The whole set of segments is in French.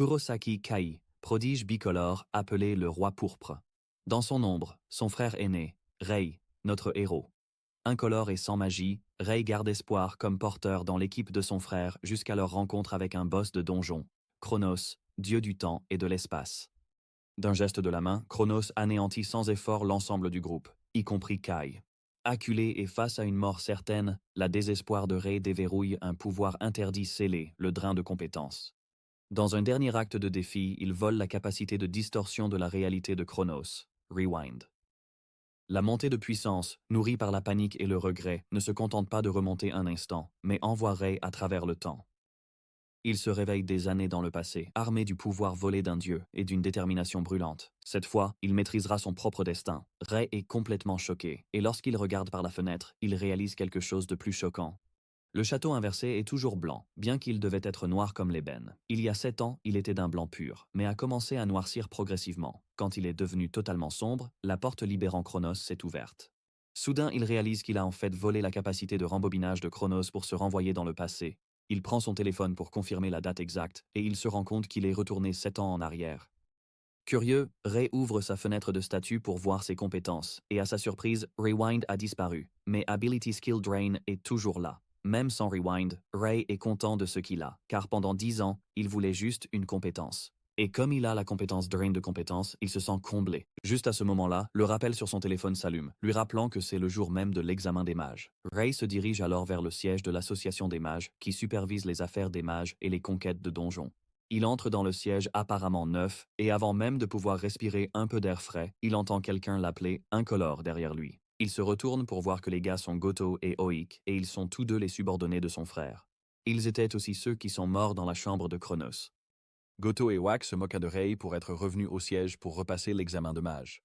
Kurosaki Kai, prodige bicolore appelé le roi pourpre. Dans son ombre, son frère aîné, Rei, notre héros. Incolore et sans magie, Rei garde espoir comme porteur dans l'équipe de son frère jusqu'à leur rencontre avec un boss de donjon, Chronos, dieu du temps et de l'espace. D'un geste de la main, Chronos anéantit sans effort l'ensemble du groupe, y compris Kai. Acculé et face à une mort certaine, la désespoir de Rei déverrouille un pouvoir interdit scellé, le drain de compétences. Dans un dernier acte de défi, il vole la capacité de distorsion de la réalité de Chronos, Rewind. La montée de puissance, nourrie par la panique et le regret, ne se contente pas de remonter un instant, mais envoie Rei à travers le temps. Il se réveille des années dans le passé, armé du pouvoir volé d'un dieu et d'une détermination brûlante. Cette fois, il maîtrisera son propre destin. Rei est complètement choqué, et lorsqu'il regarde par la fenêtre, il réalise quelque chose de plus choquant. Le château inversé est toujours blanc, bien qu'il devait être noir comme l'ébène. Il y a 7 ans, il était d'un blanc pur, mais a commencé à noircir progressivement. Quand il est devenu totalement sombre, la porte libérant Chronos s'est ouverte. Soudain, il réalise qu'il a en fait volé la capacité de rembobinage de Chronos pour se renvoyer dans le passé. Il prend son téléphone pour confirmer la date exacte, et il se rend compte qu'il est retourné 7 ans en arrière. Curieux, Rei ouvre sa fenêtre de statut pour voir ses compétences, et à sa surprise, Rewind a disparu, mais Ability Skill Drain est toujours là. Même sans Rewind, Rei est content de ce qu'il a, car pendant 10 ans, il voulait juste une compétence. Et comme il a la compétence Drain de compétences, il se sent comblé. Juste à ce moment-là, le rappel sur son téléphone s'allume, lui rappelant que c'est le jour même de l'examen des mages. Rei se dirige alors vers le siège de l'association des mages, qui supervise les affaires des mages et les conquêtes de donjons. Il entre dans le siège apparemment neuf, et avant même de pouvoir respirer un peu d'air frais, il entend quelqu'un l'appeler incolore derrière lui. Il se retourne pour voir que les gars sont Goto et Oik, et ils sont tous deux les subordonnés de son frère. Ils étaient aussi ceux qui sont morts dans la chambre de Chronos. Goto et Wak se moquent de Rei pour être revenu au siège pour repasser l'examen de mage.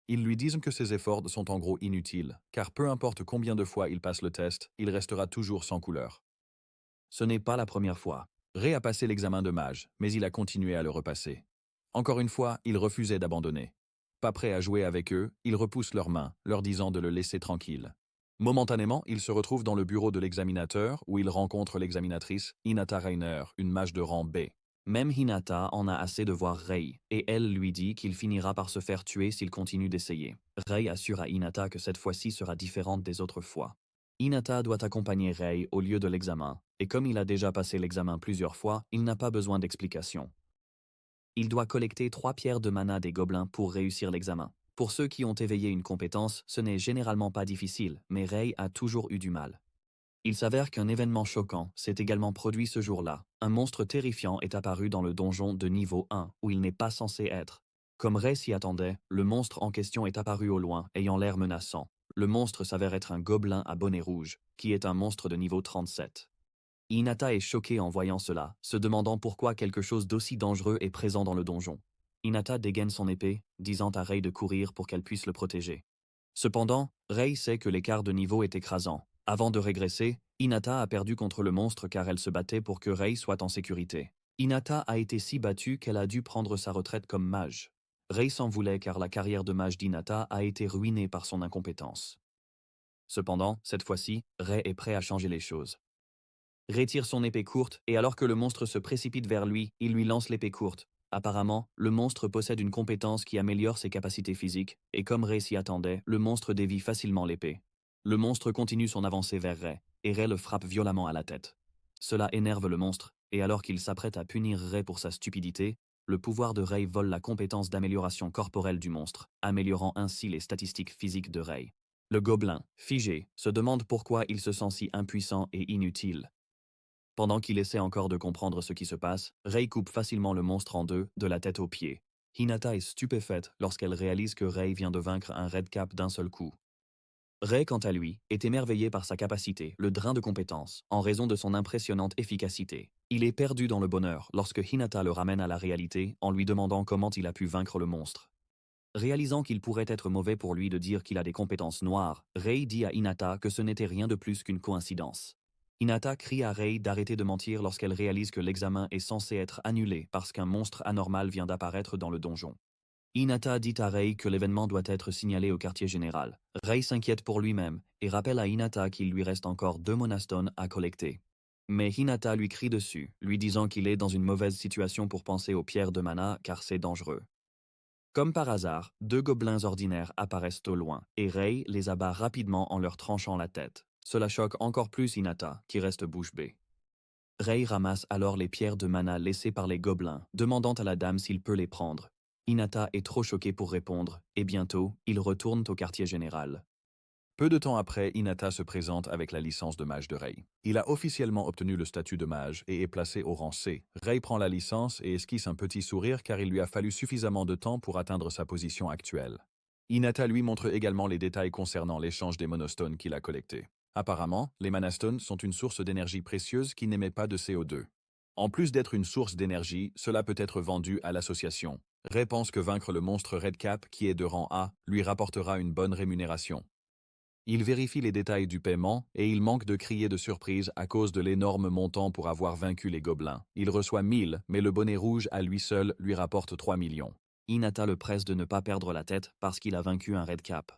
Ils lui disent que ses efforts sont en gros inutiles, car peu importe combien de fois il passe le test, il restera toujours sans couleur. Ce n'est pas la première fois. Rei a passé l'examen de mage, mais il a continué à le repasser. Encore une fois, il refusait d'abandonner. Pas prêt à jouer avec eux, il repousse leurs mains, leur disant de le laisser tranquille. Momentanément, il se retrouve dans le bureau de l'examinateur, où il rencontre l'examinatrice, Hinata Reiner, une mage de rang B. Même Hinata en a assez de voir Rei, et elle lui dit qu'il finira par se faire tuer s'il continue d'essayer. Rei assure à Hinata que cette fois-ci sera différente des autres fois. Hinata doit accompagner Rei au lieu de l'examen, et comme il a déjà passé l'examen plusieurs fois, il n'a pas besoin d'explication. Il doit collecter 3 pierres de mana des gobelins pour réussir l'examen. Pour ceux qui ont éveillé une compétence, ce n'est généralement pas difficile, mais Rei a toujours eu du mal. Il s'avère qu'un événement choquant s'est également produit ce jour-là. Un monstre terrifiant est apparu dans le donjon de niveau 1, où il n'est pas censé être. Comme Rei s'y attendait, le monstre en question est apparu au loin, ayant l'air menaçant. Le monstre s'avère être un gobelin à bonnet rouge, qui est un monstre de niveau 37. Hinata est choqué en voyant cela, se demandant pourquoi quelque chose d'aussi dangereux est présent dans le donjon. Hinata dégaine son épée, disant à Rei de courir pour qu'elle puisse le protéger. Cependant, Rei sait que l'écart de niveau est écrasant. Avant de régresser, Hinata a perdu contre le monstre car elle se battait pour que Rei soit en sécurité. Hinata a été si battue qu'elle a dû prendre sa retraite comme mage. Rei s'en voulait car la carrière de mage d'Hinata a été ruinée par son incompétence. Cependant, cette fois-ci, Rei est prêt à changer les choses. Rei tire son épée courte et alors que le monstre se précipite vers lui, il lui lance l'épée courte. Apparemment, le monstre possède une compétence qui améliore ses capacités physiques, et comme Rei s'y attendait, le monstre dévie facilement l'épée. Le monstre continue son avancée vers Rei, et Rei le frappe violemment à la tête. Cela énerve le monstre, et alors qu'il s'apprête à punir Rei pour sa stupidité, le pouvoir de Rei vole la compétence d'amélioration corporelle du monstre, améliorant ainsi les statistiques physiques de Rei. Le gobelin, figé, se demande pourquoi il se sent si impuissant et inutile. Pendant qu'il essaie encore de comprendre ce qui se passe, Rei coupe facilement le monstre en deux, de la tête aux pieds. Hinata est stupéfaite lorsqu'elle réalise que Rei vient de vaincre un Redcap d'un seul coup. Rei, quant à lui, est émerveillé par sa capacité, le drain de compétences, en raison de son impressionnante efficacité. Il est perdu dans le bonheur lorsque Hinata le ramène à la réalité en lui demandant comment il a pu vaincre le monstre. Réalisant qu'il pourrait être mauvais pour lui de dire qu'il a des compétences noires, Rei dit à Hinata que ce n'était rien de plus qu'une coïncidence. Hinata crie à Rei d'arrêter de mentir lorsqu'elle réalise que l'examen est censé être annulé parce qu'un monstre anormal vient d'apparaître dans le donjon. Hinata dit à Rei que l'événement doit être signalé au quartier général. Rei s'inquiète pour lui-même et rappelle à Hinata qu'il lui reste encore 2 monastones à collecter. Mais Hinata lui crie dessus, lui disant qu'il est dans une mauvaise situation pour penser aux pierres de mana car c'est dangereux. Comme par hasard, deux gobelins ordinaires apparaissent au loin, et Rei les abat rapidement en leur tranchant la tête. Cela choque encore plus Hinata, qui reste bouche bée. Rei ramasse alors les pierres de mana laissées par les gobelins, demandant à la dame s'il peut les prendre. Hinata est trop choqué pour répondre, et bientôt, ils retournent au quartier général. Peu de temps après, Hinata se présente avec la licence de mage de Rei. Il a officiellement obtenu le statut de mage et est placé au rang C. Rei prend la licence et esquisse un petit sourire car il lui a fallu suffisamment de temps pour atteindre sa position actuelle. Hinata lui montre également les détails concernant l'échange des monostones qu'il a collectés. Apparemment, les manastones sont une source d'énergie précieuse qui n'émet pas de CO2. En plus d'être une source d'énergie, cela peut être vendu à l'association. Rei pense que vaincre le monstre Redcap, qui est de rang A, lui rapportera une bonne rémunération. Il vérifie les détails du paiement et il manque de crier de surprise à cause de l'énorme montant pour avoir vaincu les gobelins. Il reçoit 1000, mais le bonnet rouge à lui seul lui rapporte 3 millions. Hinata le presse de ne pas perdre la tête parce qu'il a vaincu un Redcap.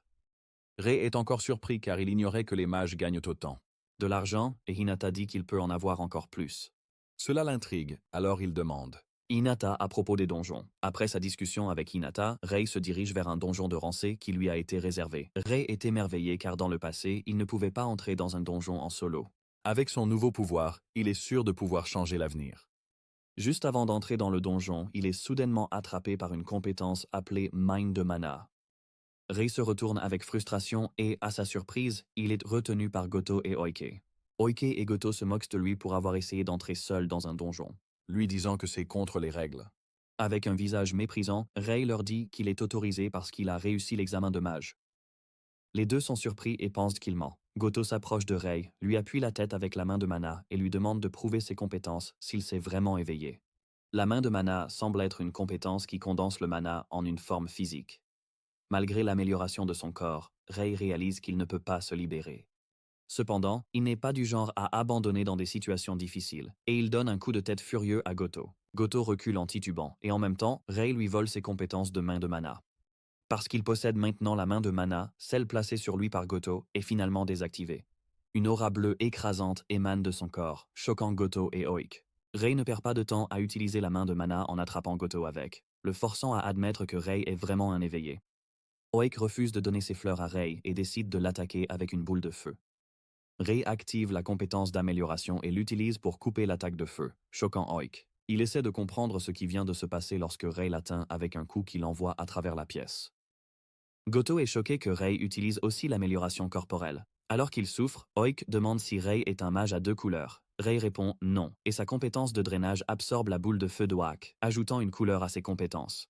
Rei est encore surpris car il ignorait que les mages gagnent autant. De l'argent, et Hinata dit qu'il peut en avoir encore plus. Cela l'intrigue, alors il demande. Hinata à propos des donjons. Après sa discussion avec Hinata, Rei se dirige vers un donjon de rang C qui lui a été réservé. Rei est émerveillé car dans le passé, il ne pouvait pas entrer dans un donjon en solo. Avec son nouveau pouvoir, il est sûr de pouvoir changer l'avenir. Juste avant d'entrer dans le donjon, il est soudainement attrapé par une compétence appelée Mine de Mana. Rei se retourne avec frustration et, à sa surprise, il est retenu par Goto et Oike. Oike et Goto se moquent de lui pour avoir essayé d'entrer seul dans un donjon, lui disant que c'est contre les règles. Avec un visage méprisant, Rei leur dit qu'il est autorisé parce qu'il a réussi l'examen de mage. Les deux sont surpris et pensent qu'il ment. Goto s'approche de Rei, lui appuie la tête avec la main de mana et lui demande de prouver ses compétences s'il s'est vraiment éveillé. La main de mana semble être une compétence qui condense le mana en une forme physique. Malgré l'amélioration de son corps, Rei réalise qu'il ne peut pas se libérer. Cependant, il n'est pas du genre à abandonner dans des situations difficiles, et il donne un coup de tête furieux à Goto. Goto recule en titubant, et en même temps, Rei lui vole ses compétences de main de mana. Parce qu'il possède maintenant la main de mana, celle placée sur lui par Goto est finalement désactivée. Une aura bleue écrasante émane de son corps, choquant Goto et Oik. Rei ne perd pas de temps à utiliser la main de mana en attrapant Goto avec, le forçant à admettre que Rei est vraiment un éveillé. Oik refuse de donner ses fleurs à Rei et décide de l'attaquer avec une boule de feu. Rei active la compétence d'amélioration et l'utilise pour couper l'attaque de feu, choquant Oik. Il essaie de comprendre ce qui vient de se passer lorsque Rei l'atteint avec un coup qu'il envoie à travers la pièce. Goto est choqué que Rei utilise aussi l'amélioration corporelle. Alors qu'il souffre, Oik demande si Rei est un mage à 2 couleurs. Rei répond non, et sa compétence de drainage absorbe la boule de feu d'Oak, ajoutant une couleur à ses compétences.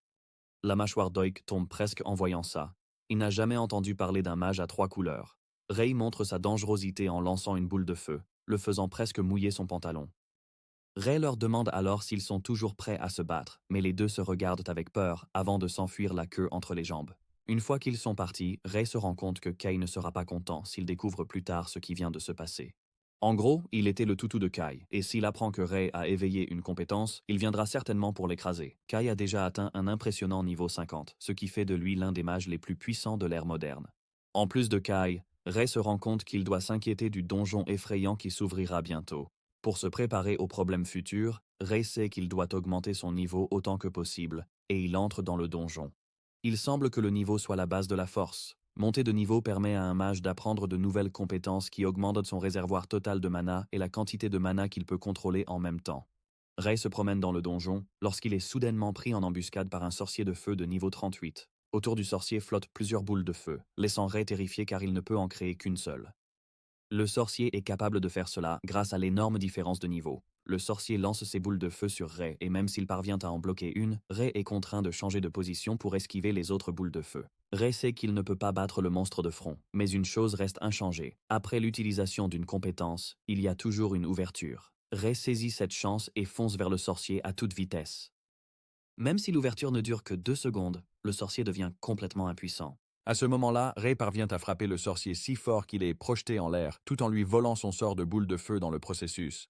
La mâchoire d'Oik tombe presque en voyant ça. Il n'a jamais entendu parler d'un mage à 3 couleurs. Rei montre sa dangerosité en lançant une boule de feu, le faisant presque mouiller son pantalon. Rei leur demande alors s'ils sont toujours prêts à se battre, mais les deux se regardent avec peur avant de s'enfuir la queue entre les jambes. Une fois qu'ils sont partis, Rei se rend compte que Kai ne sera pas content s'il découvre plus tard ce qui vient de se passer. En gros, il était le toutou de Kai, et s'il apprend que Rei a éveillé une compétence, il viendra certainement pour l'écraser. Kai a déjà atteint un impressionnant niveau 50, ce qui fait de lui l'un des mages les plus puissants de l'ère moderne. En plus de Kai, Rei se rend compte qu'il doit s'inquiéter du donjon effrayant qui s'ouvrira bientôt. Pour se préparer aux problèmes futurs, Rei sait qu'il doit augmenter son niveau autant que possible, et il entre dans le donjon. Il semble que le niveau soit la base de la force. Monter de niveau permet à un mage d'apprendre de nouvelles compétences qui augmentent son réservoir total de mana et la quantité de mana qu'il peut contrôler en même temps. Rei se promène dans le donjon lorsqu'il est soudainement pris en embuscade par un sorcier de feu de niveau 38. Autour du sorcier flottent plusieurs boules de feu, laissant Rei terrifié car il ne peut en créer qu'une seule. Le sorcier est capable de faire cela grâce à l'énorme différence de niveau. Le sorcier lance ses boules de feu sur Rei et même s'il parvient à en bloquer une, Rei est contraint de changer de position pour esquiver les autres boules de feu. Rei sait qu'il ne peut pas battre le monstre de front, mais une chose reste inchangée. Après l'utilisation d'une compétence, il y a toujours une ouverture. Rei saisit cette chance et fonce vers le sorcier à toute vitesse. Même si l'ouverture ne dure que 2 secondes, le sorcier devient complètement impuissant. À ce moment-là, Rei parvient à frapper le sorcier si fort qu'il est projeté en l'air, tout en lui volant son sort de boule de feu dans le processus.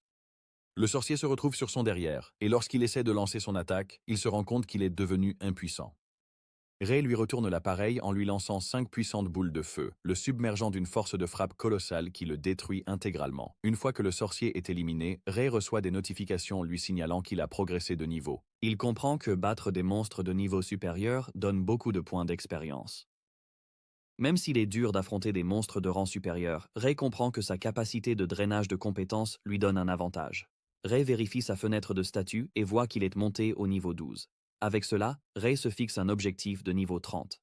Le sorcier se retrouve sur son derrière, et lorsqu'il essaie de lancer son attaque, il se rend compte qu'il est devenu impuissant. Ray lui retourne l'appareil en lui lançant 5 puissantes boules de feu, le submergeant d'une force de frappe colossale qui le détruit intégralement. Une fois que le sorcier est éliminé, Ray reçoit des notifications lui signalant qu'il a progressé de niveau. Il comprend que battre des monstres de niveau supérieur donne beaucoup de points d'expérience. Même s'il est dur d'affronter des monstres de rang supérieur, Ray comprend que sa capacité de drainage de compétences lui donne un avantage. Ray vérifie sa fenêtre de statut et voit qu'il est monté au niveau 12. Avec cela, Ray se fixe un objectif de niveau 30.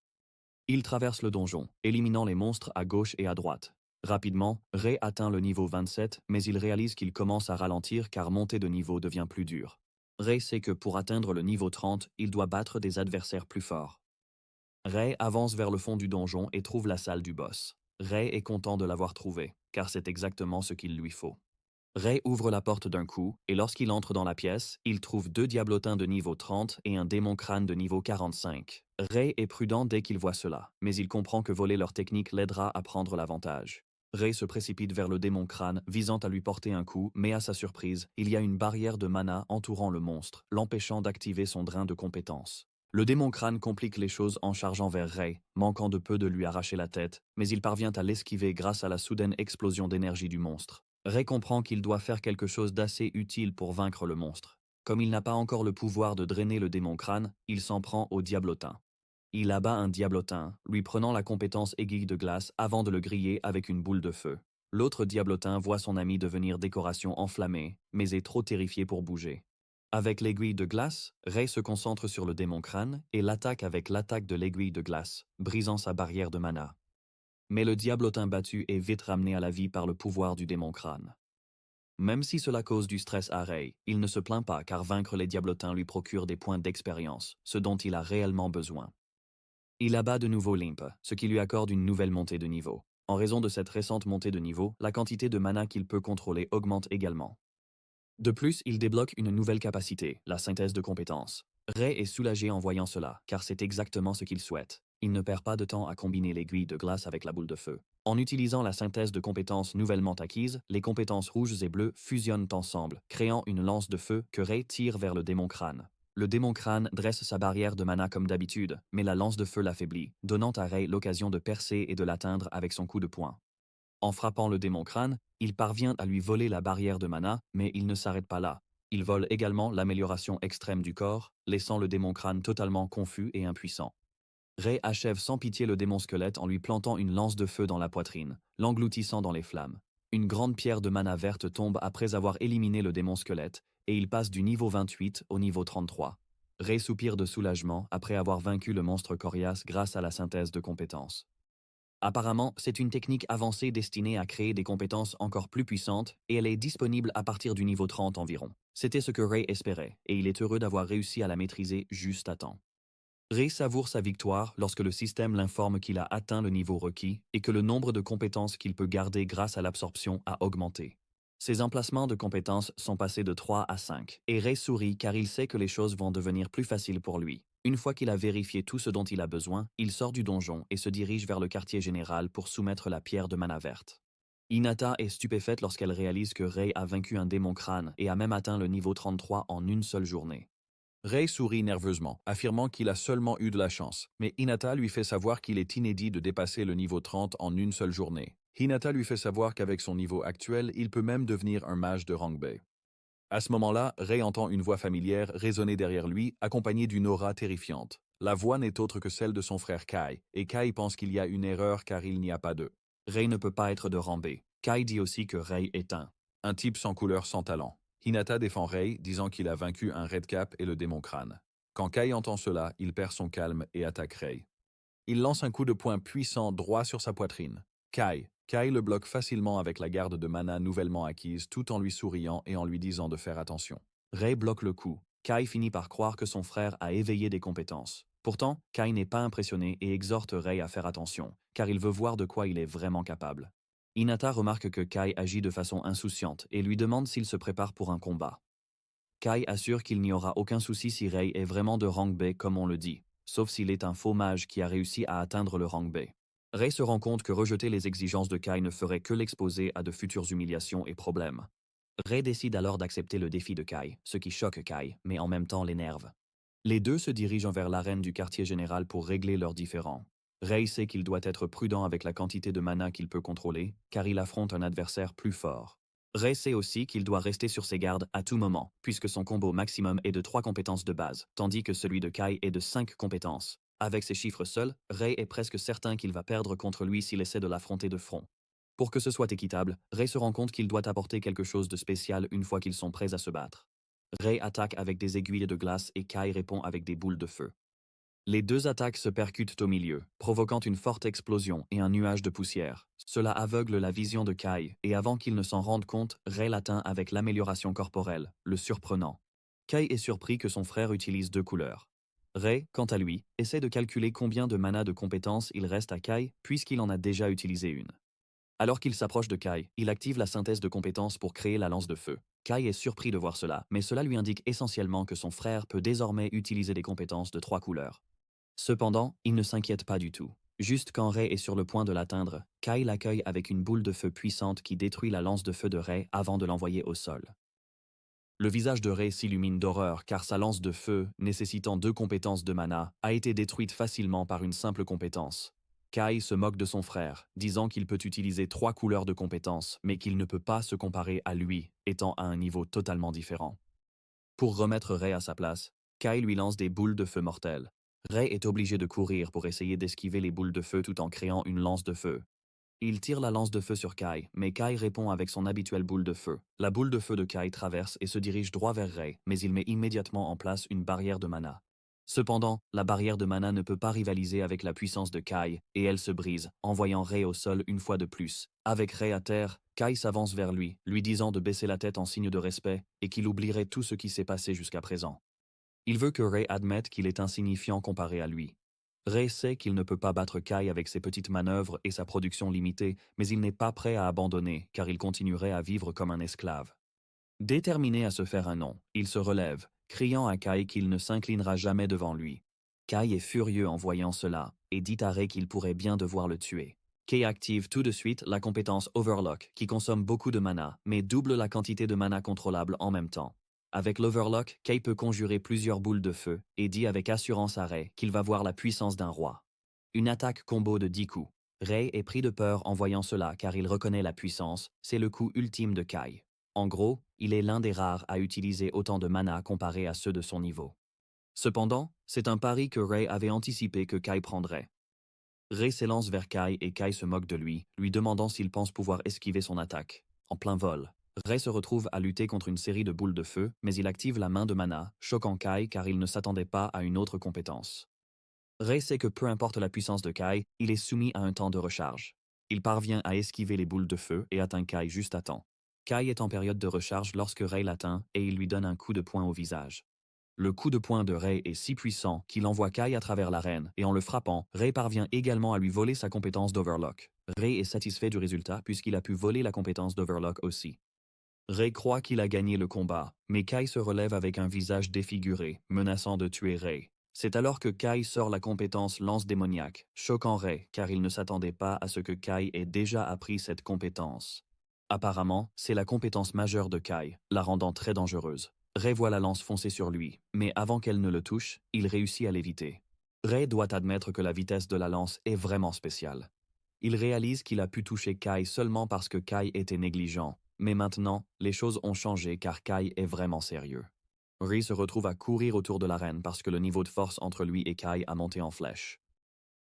Il traverse le donjon, éliminant les monstres à gauche et à droite. Rapidement, Ray atteint le niveau 27, mais il réalise qu'il commence à ralentir car monter de niveau devient plus dur. Ray sait que pour atteindre le niveau 30, il doit battre des adversaires plus forts. Ray avance vers le fond du donjon et trouve la salle du boss. Ray est content de l'avoir trouvé, car c'est exactement ce qu'il lui faut. Ray ouvre la porte d'un coup, et lorsqu'il entre dans la pièce, il trouve 2 diablotins de niveau 30 et un démon crâne de niveau 45. Ray est prudent dès qu'il voit cela, mais il comprend que voler leur technique l'aidera à prendre l'avantage. Ray se précipite vers le démon crâne, visant à lui porter un coup, mais à sa surprise, il y a une barrière de mana entourant le monstre, l'empêchant d'activer son drain de compétences. Le démon crâne complique les choses en chargeant vers Ray, manquant de peu de lui arracher la tête, mais il parvient à l'esquiver grâce à la soudaine explosion d'énergie du monstre. Ray comprend qu'il doit faire quelque chose d'assez utile pour vaincre le monstre. Comme il n'a pas encore le pouvoir de drainer le démon crâne, il s'en prend au diablotin. Il abat un diablotin, lui prenant la compétence aiguille de glace avant de le griller avec une boule de feu. L'autre diablotin voit son ami devenir décoration enflammée, mais est trop terrifié pour bouger. Avec l'aiguille de glace, Ray se concentre sur le démon crâne et l'attaque avec l'attaque de l'aiguille de glace, brisant sa barrière de mana. Mais le diablotin battu est vite ramené à la vie par le pouvoir du démon crâne. Même si cela cause du stress à Ray, il ne se plaint pas car vaincre les diablotins lui procure des points d'expérience, ce dont il a réellement besoin. Il abat de nouveau Limp, ce qui lui accorde une nouvelle montée de niveau. En raison de cette récente montée de niveau, la quantité de mana qu'il peut contrôler augmente également. De plus, il débloque une nouvelle capacité, la synthèse de compétences. Ray est soulagé en voyant cela, car c'est exactement ce qu'il souhaite. Il ne perd pas de temps à combiner l'aiguille de glace avec la boule de feu. En utilisant la synthèse de compétences nouvellement acquises, les compétences rouges et bleues fusionnent ensemble, créant une lance de feu que Ray tire vers le démon crâne. Le démon crâne dresse sa barrière de mana comme d'habitude, mais la lance de feu l'affaiblit, donnant à Ray l'occasion de percer et de l'atteindre avec son coup de poing. En frappant le démon crâne, il parvient à lui voler la barrière de mana, mais il ne s'arrête pas là. Il vole également l'amélioration extrême du corps, laissant le démon crâne totalement confus et impuissant. Ray achève sans pitié le démon squelette en lui plantant une lance de feu dans la poitrine, l'engloutissant dans les flammes. Une grande pierre de mana verte tombe après avoir éliminé le démon squelette, et il passe du niveau 28 au niveau 33. Ray soupire de soulagement après avoir vaincu le monstre coriace grâce à la synthèse de compétences. Apparemment, c'est une technique avancée destinée à créer des compétences encore plus puissantes et elle est disponible à partir du niveau 30 environ. C'était ce que Ray espérait et il est heureux d'avoir réussi à la maîtriser juste à temps. Ray savoure sa victoire lorsque le système l'informe qu'il a atteint le niveau requis et que le nombre de compétences qu'il peut garder grâce à l'absorption a augmenté. Ses emplacements de compétences sont passés de 3 à 5 et Ray sourit car il sait que les choses vont devenir plus faciles pour lui. Une fois qu'il a vérifié tout ce dont il a besoin, il sort du donjon et se dirige vers le quartier général pour soumettre la pierre de mana verte. Hinata est stupéfaite lorsqu'elle réalise que Ray a vaincu un démon crâne et a même atteint le niveau 33 en une seule journée. Ray sourit nerveusement, affirmant qu'il a seulement eu de la chance, mais Hinata lui fait savoir qu'il est inédit de dépasser le niveau 30 en une seule journée. Hinata lui fait savoir qu'avec son niveau actuel, il peut même devenir un mage de rang B. À ce moment-là, Ray entend une voix familière résonner derrière lui, accompagnée d'une aura terrifiante. La voix n'est autre que celle de son frère Kai, et Kai pense qu'il y a une erreur car il n'y a pas d'eux. Ray ne peut pas être de rang B. Kai dit aussi que Ray est un type sans couleur, sans talent. Hinata défend Ray, disant qu'il a vaincu un Redcap et le démon crâne. Quand Kai entend cela, il perd son calme et attaque Ray. Il lance un coup de poing puissant droit sur sa poitrine. Kai le bloque facilement avec la garde de mana nouvellement acquise tout en lui souriant et en lui disant de faire attention. Ray bloque le coup. Kai finit par croire que son frère a éveillé des compétences. Pourtant, Kai n'est pas impressionné et exhorte Ray à faire attention, car il veut voir de quoi il est vraiment capable. Hinata remarque que Kai agit de façon insouciante et lui demande s'il se prépare pour un combat. Kai assure qu'il n'y aura aucun souci si Ray est vraiment de rang B comme on le dit, sauf s'il est un faux mage qui a réussi à atteindre le rang B. Ray se rend compte que rejeter les exigences de Kai ne ferait que l'exposer à de futures humiliations et problèmes. Ray décide alors d'accepter le défi de Kai, ce qui choque Kai, mais en même temps l'énerve. Les deux se dirigent vers l'arène du quartier général pour régler leurs différends. Rei sait qu'il doit être prudent avec la quantité de mana qu'il peut contrôler, car il affronte un adversaire plus fort. Rei sait aussi qu'il doit rester sur ses gardes à tout moment, puisque son combo maximum est de 3 compétences de base, tandis que celui de Kai est de 5 compétences. Avec ces chiffres seuls, Rei est presque certain qu'il va perdre contre lui s'il essaie de l'affronter de front. Pour que ce soit équitable, Rei se rend compte qu'il doit apporter quelque chose de spécial une fois qu'ils sont prêts à se battre. Rei attaque avec des aiguilles de glace et Kai répond avec des boules de feu. Les deux attaques se percutent au milieu, provoquant une forte explosion et un nuage de poussière. Cela aveugle la vision de Kai, et avant qu'il ne s'en rende compte, Rei l'atteint avec l'amélioration corporelle, le surprenant. Kai est surpris que son frère utilise 2 couleurs. Rei, quant à lui, essaie de calculer combien de mana de compétences il reste à Kai, puisqu'il en a déjà utilisé une. Alors qu'il s'approche de Kai, il active la synthèse de compétences pour créer la lance de feu. Kai est surpris de voir cela, mais cela lui indique essentiellement que son frère peut désormais utiliser des compétences de 3 couleurs. Cependant, il ne s'inquiète pas du tout. Juste quand Rei est sur le point de l'atteindre, Kai l'accueille avec une boule de feu puissante qui détruit la lance de feu de Rei avant de l'envoyer au sol. Le visage de Rei s'illumine d'horreur car sa lance de feu, nécessitant 2 compétences de mana, a été détruite facilement par une simple compétence. Kai se moque de son frère, disant qu'il peut utiliser 3 couleurs de compétences, mais qu'il ne peut pas se comparer à lui, étant à un niveau totalement différent. Pour remettre Rei à sa place, Kai lui lance des boules de feu mortelles. Rei est obligé de courir pour essayer d'esquiver les boules de feu tout en créant une lance de feu. Il tire la lance de feu sur Kai, mais Kai répond avec son habituelle boule de feu. La boule de feu de Kai traverse et se dirige droit vers Rei, mais il met immédiatement en place une barrière de mana. Cependant, la barrière de mana ne peut pas rivaliser avec la puissance de Kai, et elle se brise, envoyant Rei au sol une fois de plus. Avec Rei à terre, Kai s'avance vers lui, lui disant de baisser la tête en signe de respect, et qu'il oublierait tout ce qui s'est passé jusqu'à présent. Il veut que Rei admette qu'il est insignifiant comparé à lui. Rei sait qu'il ne peut pas battre Kai avec ses petites manœuvres et sa production limitée, mais il n'est pas prêt à abandonner, car il continuerait à vivre comme un esclave. Déterminé à se faire un nom, il se relève, criant à Kai qu'il ne s'inclinera jamais devant lui. Kai est furieux en voyant cela, et dit à Rei qu'il pourrait bien devoir le tuer. Kai active tout de suite la compétence Overlock, qui consomme beaucoup de mana, mais double la quantité de mana contrôlable en même temps. Avec l'Overlock, Kai peut conjurer plusieurs boules de feu, et dit avec assurance à Rei qu'il va voir la puissance d'un roi. Une attaque combo de 10 coups. Rei est pris de peur en voyant cela car il reconnaît la puissance, c'est le coup ultime de Kai. En gros, il est l'un des rares à utiliser autant de mana comparé à ceux de son niveau. Cependant, c'est un pari que Rei avait anticipé que Kai prendrait. Rei s'élance vers Kai et Kai se moque de lui, lui demandant s'il pense pouvoir esquiver son attaque. En plein vol, Rei se retrouve à lutter contre une série de boules de feu, mais il active la main de mana, choquant Kai car il ne s'attendait pas à une autre compétence. Rei sait que peu importe la puissance de Kai, il est soumis à un temps de recharge. Il parvient à esquiver les boules de feu et atteint Kai juste à temps. Kai est en période de recharge lorsque Rei l'atteint et il lui donne un coup de poing au visage. Le coup de poing de Rei est si puissant qu'il envoie Kai à travers l'arène et en le frappant, Rei parvient également à lui voler sa compétence d'Overlock. Rei est satisfait du résultat puisqu'il a pu voler la compétence d'Overlock aussi. Rei croit qu'il a gagné le combat, mais Kai se relève avec un visage défiguré, menaçant de tuer Rei. C'est alors que Kai sort la compétence lance démoniaque, choquant Rei car il ne s'attendait pas à ce que Kai ait déjà appris cette compétence. Apparemment, c'est la compétence majeure de Kai, la rendant très dangereuse. Rei voit la lance foncer sur lui, mais avant qu'elle ne le touche, il réussit à l'éviter. Rei doit admettre que la vitesse de la lance est vraiment spéciale. Il réalise qu'il a pu toucher Kai seulement parce que Kai était négligent, mais maintenant, les choses ont changé car Kai est vraiment sérieux. Rei se retrouve à courir autour de l'arène parce que le niveau de force entre lui et Kai a monté en flèche.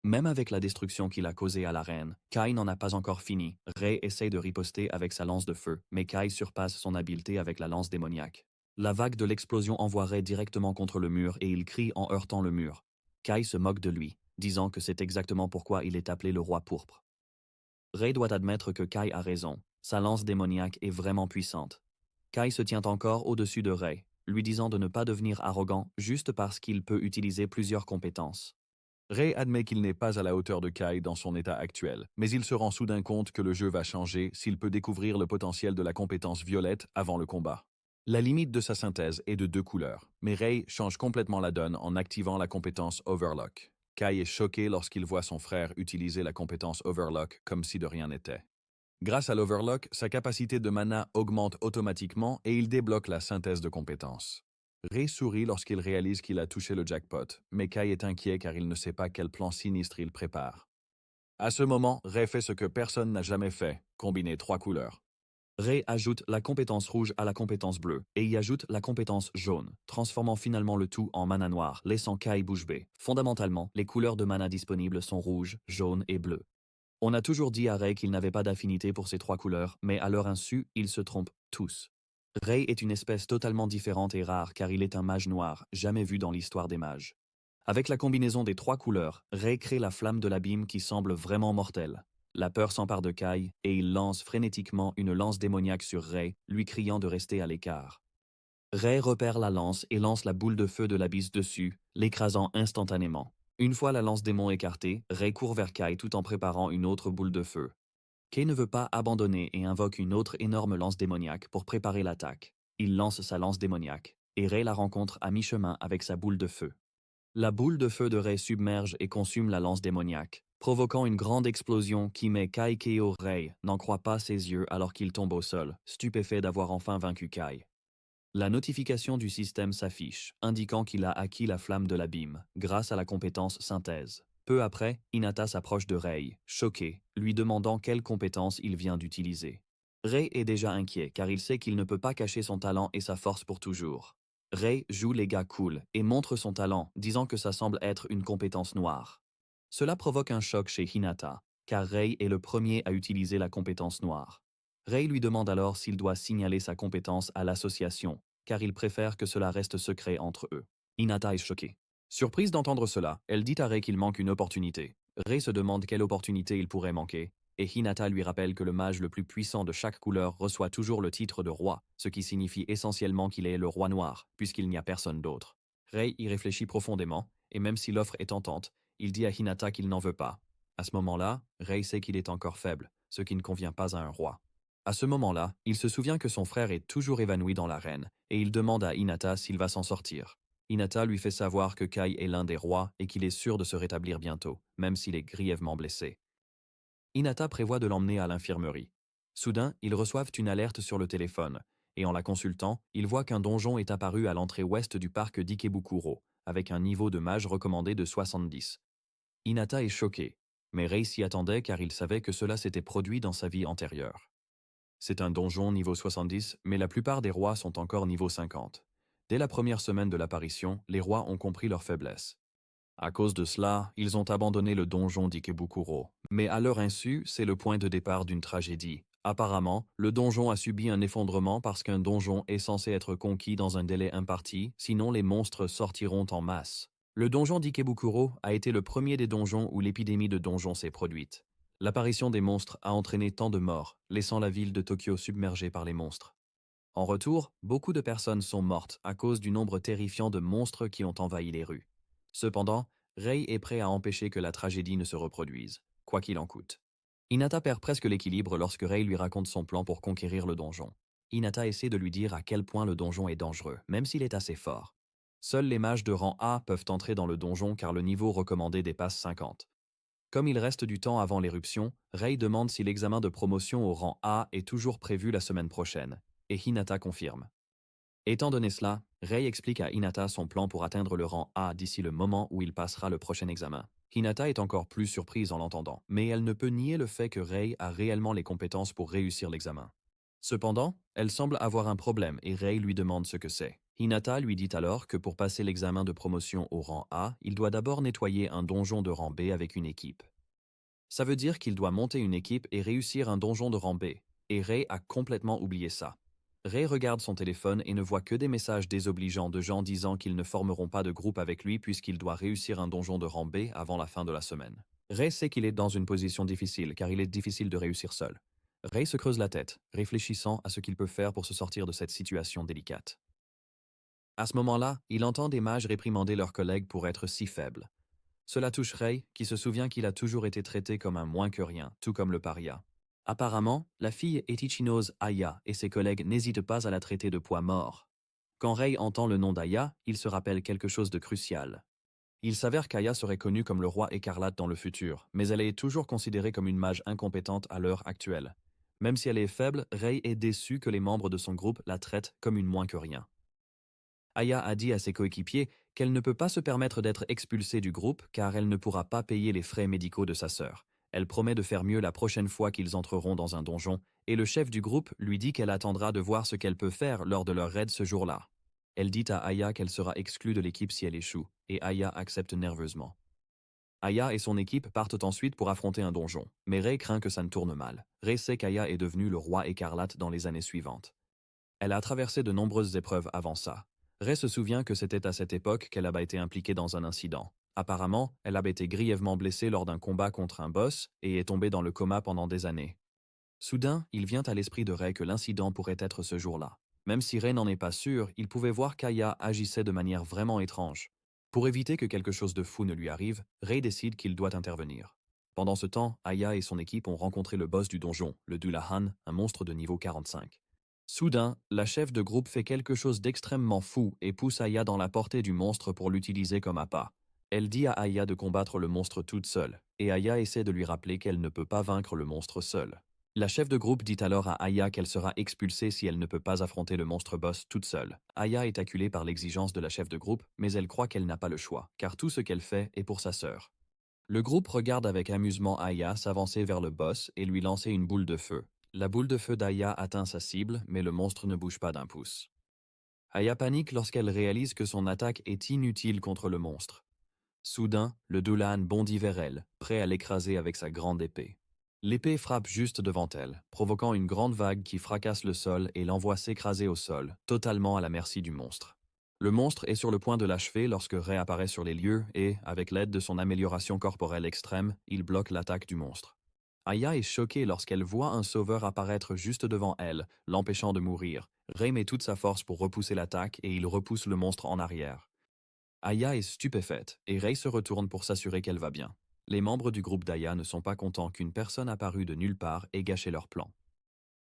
Même avec la destruction qu'il a causée à l'arène, Kai n'en a pas encore fini. Rei essaye de riposter avec sa lance de feu, mais Kai surpasse son habileté avec la lance démoniaque. La vague de l'explosion envoie Rei directement contre le mur et il crie en heurtant le mur. Kai se moque de lui, disant que c'est exactement pourquoi il est appelé le roi pourpre. Rei doit admettre que Kai a raison, sa lance démoniaque est vraiment puissante. Kai se tient encore au-dessus de Rei, lui disant de ne pas devenir arrogant juste parce qu'il peut utiliser plusieurs compétences. Rei admet qu'il n'est pas à la hauteur de Kai dans son état actuel, mais il se rend soudain compte que le jeu va changer s'il peut découvrir le potentiel de la compétence violette avant le combat. La limite de sa synthèse est de 2 couleurs, mais Rei change complètement la donne en activant la compétence Overlock. Kai est choqué lorsqu'il voit son frère utiliser la compétence Overlock comme si de rien n'était. Grâce à l'Overlock, sa capacité de mana augmente automatiquement et il débloque la synthèse de compétences. Ray sourit lorsqu'il réalise qu'il a touché le jackpot, mais Kai est inquiet car il ne sait pas quel plan sinistre il prépare. À ce moment, Ray fait ce que personne n'a jamais fait, combiner 3 couleurs. Ray ajoute la compétence rouge à la compétence bleue et y ajoute la compétence jaune, transformant finalement le tout en mana noir, laissant Kai bouche bée. Fondamentalement, les couleurs de mana disponibles sont rouge, jaune et bleu. On a toujours dit à Ray qu'il n'avait pas d'affinité pour ces 3 couleurs, mais à leur insu, ils se trompent tous. Ray est une espèce totalement différente et rare car il est un mage noir, jamais vu dans l'histoire des mages. Avec la combinaison des 3 couleurs, Ray crée la flamme de l'abîme qui semble vraiment mortelle. La peur s'empare de Kai et il lance frénétiquement une lance démoniaque sur Ray, lui criant de rester à l'écart. Ray repère la lance et lance la boule de feu de l'abysse dessus, l'écrasant instantanément. Une fois la lance démon écartée, Ray court vers Kai tout en préparant une autre boule de feu. Kai ne veut pas abandonner et invoque une autre énorme lance démoniaque pour préparer l'attaque. Il lance sa lance démoniaque, et Ray la rencontre à mi-chemin avec sa boule de feu. La boule de feu de Ray submerge et consume la lance démoniaque, provoquant une grande explosion qui met Kai KO. Ray n'en croit pas ses yeux alors qu'il tombe au sol, stupéfait d'avoir enfin vaincu Kai. La notification du système s'affiche, indiquant qu'il a acquis la flamme de l'abîme, grâce à la compétence synthèse. Peu après, Hinata s'approche de Ray, choqué, lui demandant quelle compétence il vient d'utiliser. Ray est déjà inquiet car il sait qu'il ne peut pas cacher son talent et sa force pour toujours. Ray joue les gars cool et montre son talent, disant que ça semble être une compétence noire. Cela provoque un choc chez Hinata, car Ray est le premier à utiliser la compétence noire. Ray lui demande alors s'il doit signaler sa compétence à l'association, car il préfère que cela reste secret entre eux. Hinata est choquée. Surprise d'entendre cela, elle dit à Ray qu'il manque une opportunité. Ray se demande quelle opportunité il pourrait manquer, et Hinata lui rappelle que le mage le plus puissant de chaque couleur reçoit toujours le titre de roi, ce qui signifie essentiellement qu'il est le roi noir, puisqu'il n'y a personne d'autre. Ray y réfléchit profondément, et même si l'offre est tentante, il dit à Hinata qu'il n'en veut pas. À ce moment-là, Ray sait qu'il est encore faible, ce qui ne convient pas à un roi. À ce moment-là, il se souvient que son frère est toujours évanoui dans l'arène, et il demande à Hinata s'il va s'en sortir. Hinata lui fait savoir que Kai est l'un des rois et qu'il est sûr de se rétablir bientôt, même s'il est grièvement blessé. Hinata prévoit de l'emmener à l'infirmerie. Soudain, ils reçoivent une alerte sur le téléphone, et en la consultant, ils voient qu'un donjon est apparu à l'entrée ouest du parc d'Ikebukuro, avec un niveau de mage recommandé de 70. Hinata est choqué, mais Ray s'y attendait car il savait que cela s'était produit dans sa vie antérieure. C'est un donjon niveau 70, mais la plupart des rois sont encore niveau 50. Dès la première semaine de l'apparition, les rois ont compris leur faiblesse. À cause de cela, ils ont abandonné le donjon d'Ikebukuro. Mais à leur insu, c'est le point de départ d'une tragédie. Apparemment, le donjon a subi un effondrement parce qu'un donjon est censé être conquis dans un délai imparti, sinon les monstres sortiront en masse. Le donjon d'Ikebukuro a été le premier des donjons où l'épidémie de donjons s'est produite. L'apparition des monstres a entraîné tant de morts, laissant la ville de Tokyo submergée par les monstres. En retour, beaucoup de personnes sont mortes à cause du nombre terrifiant de monstres qui ont envahi les rues. Cependant, Ray est prêt à empêcher que la tragédie ne se reproduise, quoi qu'il en coûte. Hinata perd presque l'équilibre lorsque Ray lui raconte son plan pour conquérir le donjon. Hinata essaie de lui dire à quel point le donjon est dangereux, même s'il est assez fort. Seuls les mages de rang A peuvent entrer dans le donjon car le niveau recommandé dépasse 50. Comme il reste du temps avant l'éruption, Ray demande si l'examen de promotion au rang A est toujours prévu la semaine prochaine, et Hinata confirme. Étant donné cela, Ray explique à Hinata son plan pour atteindre le rang A d'ici le moment où il passera le prochain examen. Hinata est encore plus surprise en l'entendant, mais elle ne peut nier le fait que Ray a réellement les compétences pour réussir l'examen. Cependant, elle semble avoir un problème et Ray lui demande ce que c'est. Hinata lui dit alors que pour passer l'examen de promotion au rang A, il doit d'abord nettoyer un donjon de rang B avec une équipe. Ça veut dire qu'il doit monter une équipe et réussir un donjon de rang B, et Ray a complètement oublié ça. Ray regarde son téléphone et ne voit que des messages désobligeants de gens disant qu'ils ne formeront pas de groupe avec lui puisqu'il doit réussir un donjon de rang B avant la fin de la semaine. Ray sait qu'il est dans une position difficile car il est difficile de réussir seul. Ray se creuse la tête, réfléchissant à ce qu'il peut faire pour se sortir de cette situation délicate. À ce moment-là, il entend des mages réprimander leurs collègues pour être si faibles. Cela touche Ray, qui se souvient qu'il a toujours été traité comme un moins que rien, tout comme le paria. Apparemment, la fille est Ichino's Aya et ses collègues n'hésitent pas à la traiter de poids mort. Quand Ray entend le nom d'Aya, il se rappelle quelque chose de crucial. Il s'avère qu'Aya serait connue comme le roi écarlate dans le futur, mais elle est toujours considérée comme une mage incompétente à l'heure actuelle. Même si elle est faible, Ray est déçu que les membres de son groupe la traitent comme une moins que rien. Aya a dit à ses coéquipiers qu'elle ne peut pas se permettre d'être expulsée du groupe car elle ne pourra pas payer les frais médicaux de sa sœur. Elle promet de faire mieux la prochaine fois qu'ils entreront dans un donjon, et le chef du groupe lui dit qu'elle attendra de voir ce qu'elle peut faire lors de leur raid ce jour-là. Elle dit à Aya qu'elle sera exclue de l'équipe si elle échoue, et Aya accepte nerveusement. Aya et son équipe partent ensuite pour affronter un donjon, mais Rei craint que ça ne tourne mal. Rei sait qu'Aya est devenu le roi écarlate dans les années suivantes. Elle a traversé de nombreuses épreuves avant ça. Rei se souvient que c'était à cette époque qu'elle a été impliquée dans un incident. Apparemment, elle a été grièvement blessée lors d'un combat contre un boss et est tombée dans le coma pendant des années. Soudain, il vient à l'esprit de Rei que l'incident pourrait être ce jour-là. Même si Rei n'en est pas sûr, il pouvait voir qu'Aya agissait de manière vraiment étrange. Pour éviter que quelque chose de fou ne lui arrive, Rei décide qu'il doit intervenir. Pendant ce temps, Aya et son équipe ont rencontré le boss du donjon, le Dullahan, un monstre de niveau 45. Soudain, la chef de groupe fait quelque chose d'extrêmement fou et pousse Aya dans la portée du monstre pour l'utiliser comme appât. Elle dit à Aya de combattre le monstre toute seule, et Aya essaie de lui rappeler qu'elle ne peut pas vaincre le monstre seule. La chef de groupe dit alors à Aya qu'elle sera expulsée si elle ne peut pas affronter le monstre boss toute seule. Aya est acculée par l'exigence de la chef de groupe, mais elle croit qu'elle n'a pas le choix, car tout ce qu'elle fait est pour sa sœur. Le groupe regarde avec amusement Aya s'avancer vers le boss et lui lancer une boule de feu. La boule de feu d'Aya atteint sa cible, mais le monstre ne bouge pas d'un pouce. Aya panique lorsqu'elle réalise que son attaque est inutile contre le monstre. Soudain, le Dullahan bondit vers elle, prêt à l'écraser avec sa grande épée. L'épée frappe juste devant elle, provoquant une grande vague qui fracasse le sol et l'envoie s'écraser au sol, totalement à la merci du monstre. Le monstre est sur le point de l'achever lorsque Rei apparaît sur les lieux et, avec l'aide de son amélioration corporelle extrême, il bloque l'attaque du monstre. Aya est choquée lorsqu'elle voit un sauveur apparaître juste devant elle, l'empêchant de mourir. Rei met toute sa force pour repousser l'attaque et il repousse le monstre en arrière. Aya est stupéfaite et Rei se retourne pour s'assurer qu'elle va bien. Les membres du groupe d'Aya ne sont pas contents qu'une personne apparue de nulle part ait gâché leur plan.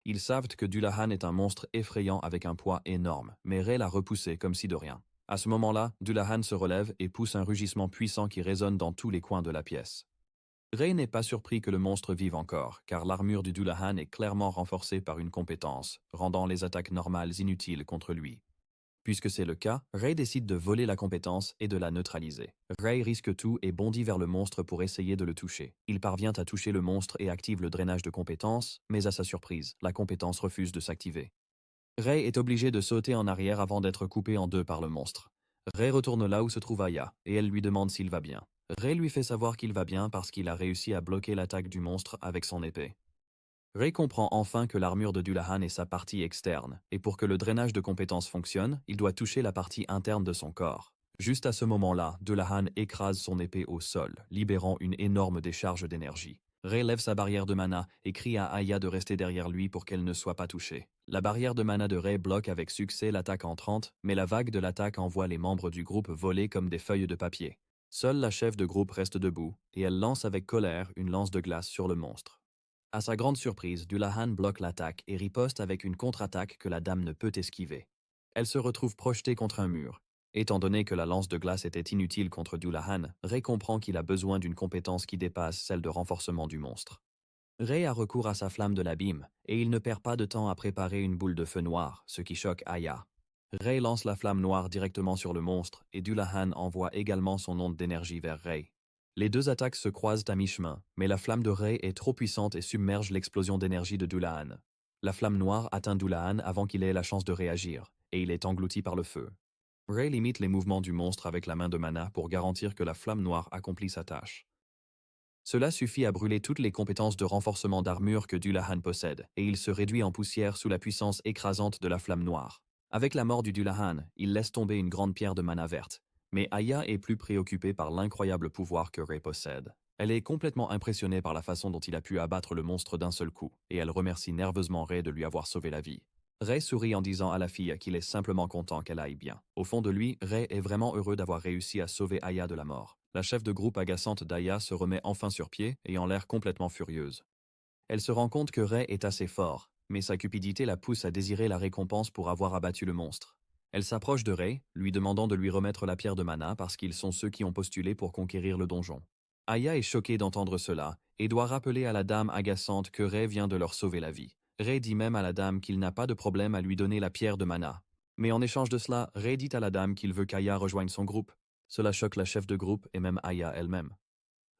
Ils savent que Dullahan est un monstre effrayant avec un poids énorme, mais Rei l'a repoussé comme si de rien. À ce moment-là, Dullahan se relève et pousse un rugissement puissant qui résonne dans tous les coins de la pièce. Rei n'est pas surpris que le monstre vive encore, car l'armure du Dullahan est clairement renforcée par une compétence, rendant les attaques normales inutiles contre lui. Puisque c'est le cas, Rei décide de voler la compétence et de la neutraliser. Rei risque tout et bondit vers le monstre pour essayer de le toucher. Il parvient à toucher le monstre et active le drainage de compétences, mais à sa surprise, la compétence refuse de s'activer. Rei est obligé de sauter en arrière avant d'être coupé en deux par le monstre. Rei retourne là où se trouve Aya, et elle lui demande s'il va bien. Rei lui fait savoir qu'il va bien parce qu'il a réussi à bloquer l'attaque du monstre avec son épée. Rei comprend enfin que l'armure de Dullahan est sa partie externe, et pour que le drainage de compétences fonctionne, il doit toucher la partie interne de son corps. Juste à ce moment-là, Dullahan écrase son épée au sol, libérant une énorme décharge d'énergie. Rei lève sa barrière de mana et crie à Aya de rester derrière lui pour qu'elle ne soit pas touchée. La barrière de mana de Rei bloque avec succès l'attaque entrante, mais la vague de l'attaque envoie les membres du groupe voler comme des feuilles de papier. Seule la chef de groupe reste debout, et elle lance avec colère une lance de glace sur le monstre. À sa grande surprise, Dullahan bloque l'attaque et riposte avec une contre-attaque que la dame ne peut esquiver. Elle se retrouve projetée contre un mur. Étant donné que la lance de glace était inutile contre Dullahan, Rei comprend qu'il a besoin d'une compétence qui dépasse celle de renforcement du monstre. Rei a recours à sa flamme de l'abîme, et il ne perd pas de temps à préparer une boule de feu noir, ce qui choque Aya. Rei lance la flamme noire directement sur le monstre, et Dullahan envoie également son onde d'énergie vers Rei. Les deux attaques se croisent à mi-chemin, mais la flamme de Rei est trop puissante et submerge l'explosion d'énergie de Dullahan. La flamme noire atteint Dullahan avant qu'il ait la chance de réagir, et il est englouti par le feu. Rei limite les mouvements du monstre avec la main de mana pour garantir que la flamme noire accomplit sa tâche. Cela suffit à brûler toutes les compétences de renforcement d'armure que Dullahan possède, et il se réduit en poussière sous la puissance écrasante de la flamme noire. Avec la mort du Dullahan, il laisse tomber une grande pierre de mana verte. Mais Aya est plus préoccupée par l'incroyable pouvoir que Rei possède. Elle est complètement impressionnée par la façon dont il a pu abattre le monstre d'un seul coup, et elle remercie nerveusement Rei de lui avoir sauvé la vie. Rei sourit en disant à la fille qu'il est simplement content qu'elle aille bien. Au fond de lui, Rei est vraiment heureux d'avoir réussi à sauver Aya de la mort. La chef de groupe agaçante d'Aya se remet enfin sur pied, ayant l'air complètement furieuse. Elle se rend compte que Rei est assez fort, mais sa cupidité la pousse à désirer la récompense pour avoir abattu le monstre. Elle s'approche de Rei, lui demandant de lui remettre la pierre de mana parce qu'ils sont ceux qui ont postulé pour conquérir le donjon. Aya est choquée d'entendre cela et doit rappeler à la dame agaçante que Rei vient de leur sauver la vie. Rei dit même à la dame qu'il n'a pas de problème à lui donner la pierre de mana. Mais en échange de cela, Ray dit à la dame qu'il veut qu'Aya rejoigne son groupe. Cela choque la chef de groupe et même Aya elle-même.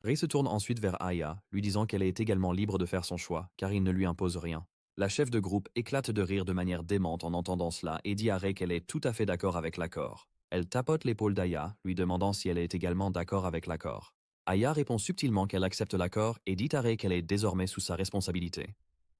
Ray se tourne ensuite vers Aya, lui disant qu'elle est également libre de faire son choix, car il ne lui impose rien. La chef de groupe éclate de rire de manière démente en entendant cela et dit à Ray qu'elle est tout à fait d'accord avec l'accord. Elle tapote l'épaule d'Aya, lui demandant si elle est également d'accord avec l'accord. Aya répond subtilement qu'elle accepte l'accord et dit à Ray qu'elle est désormais sous sa responsabilité.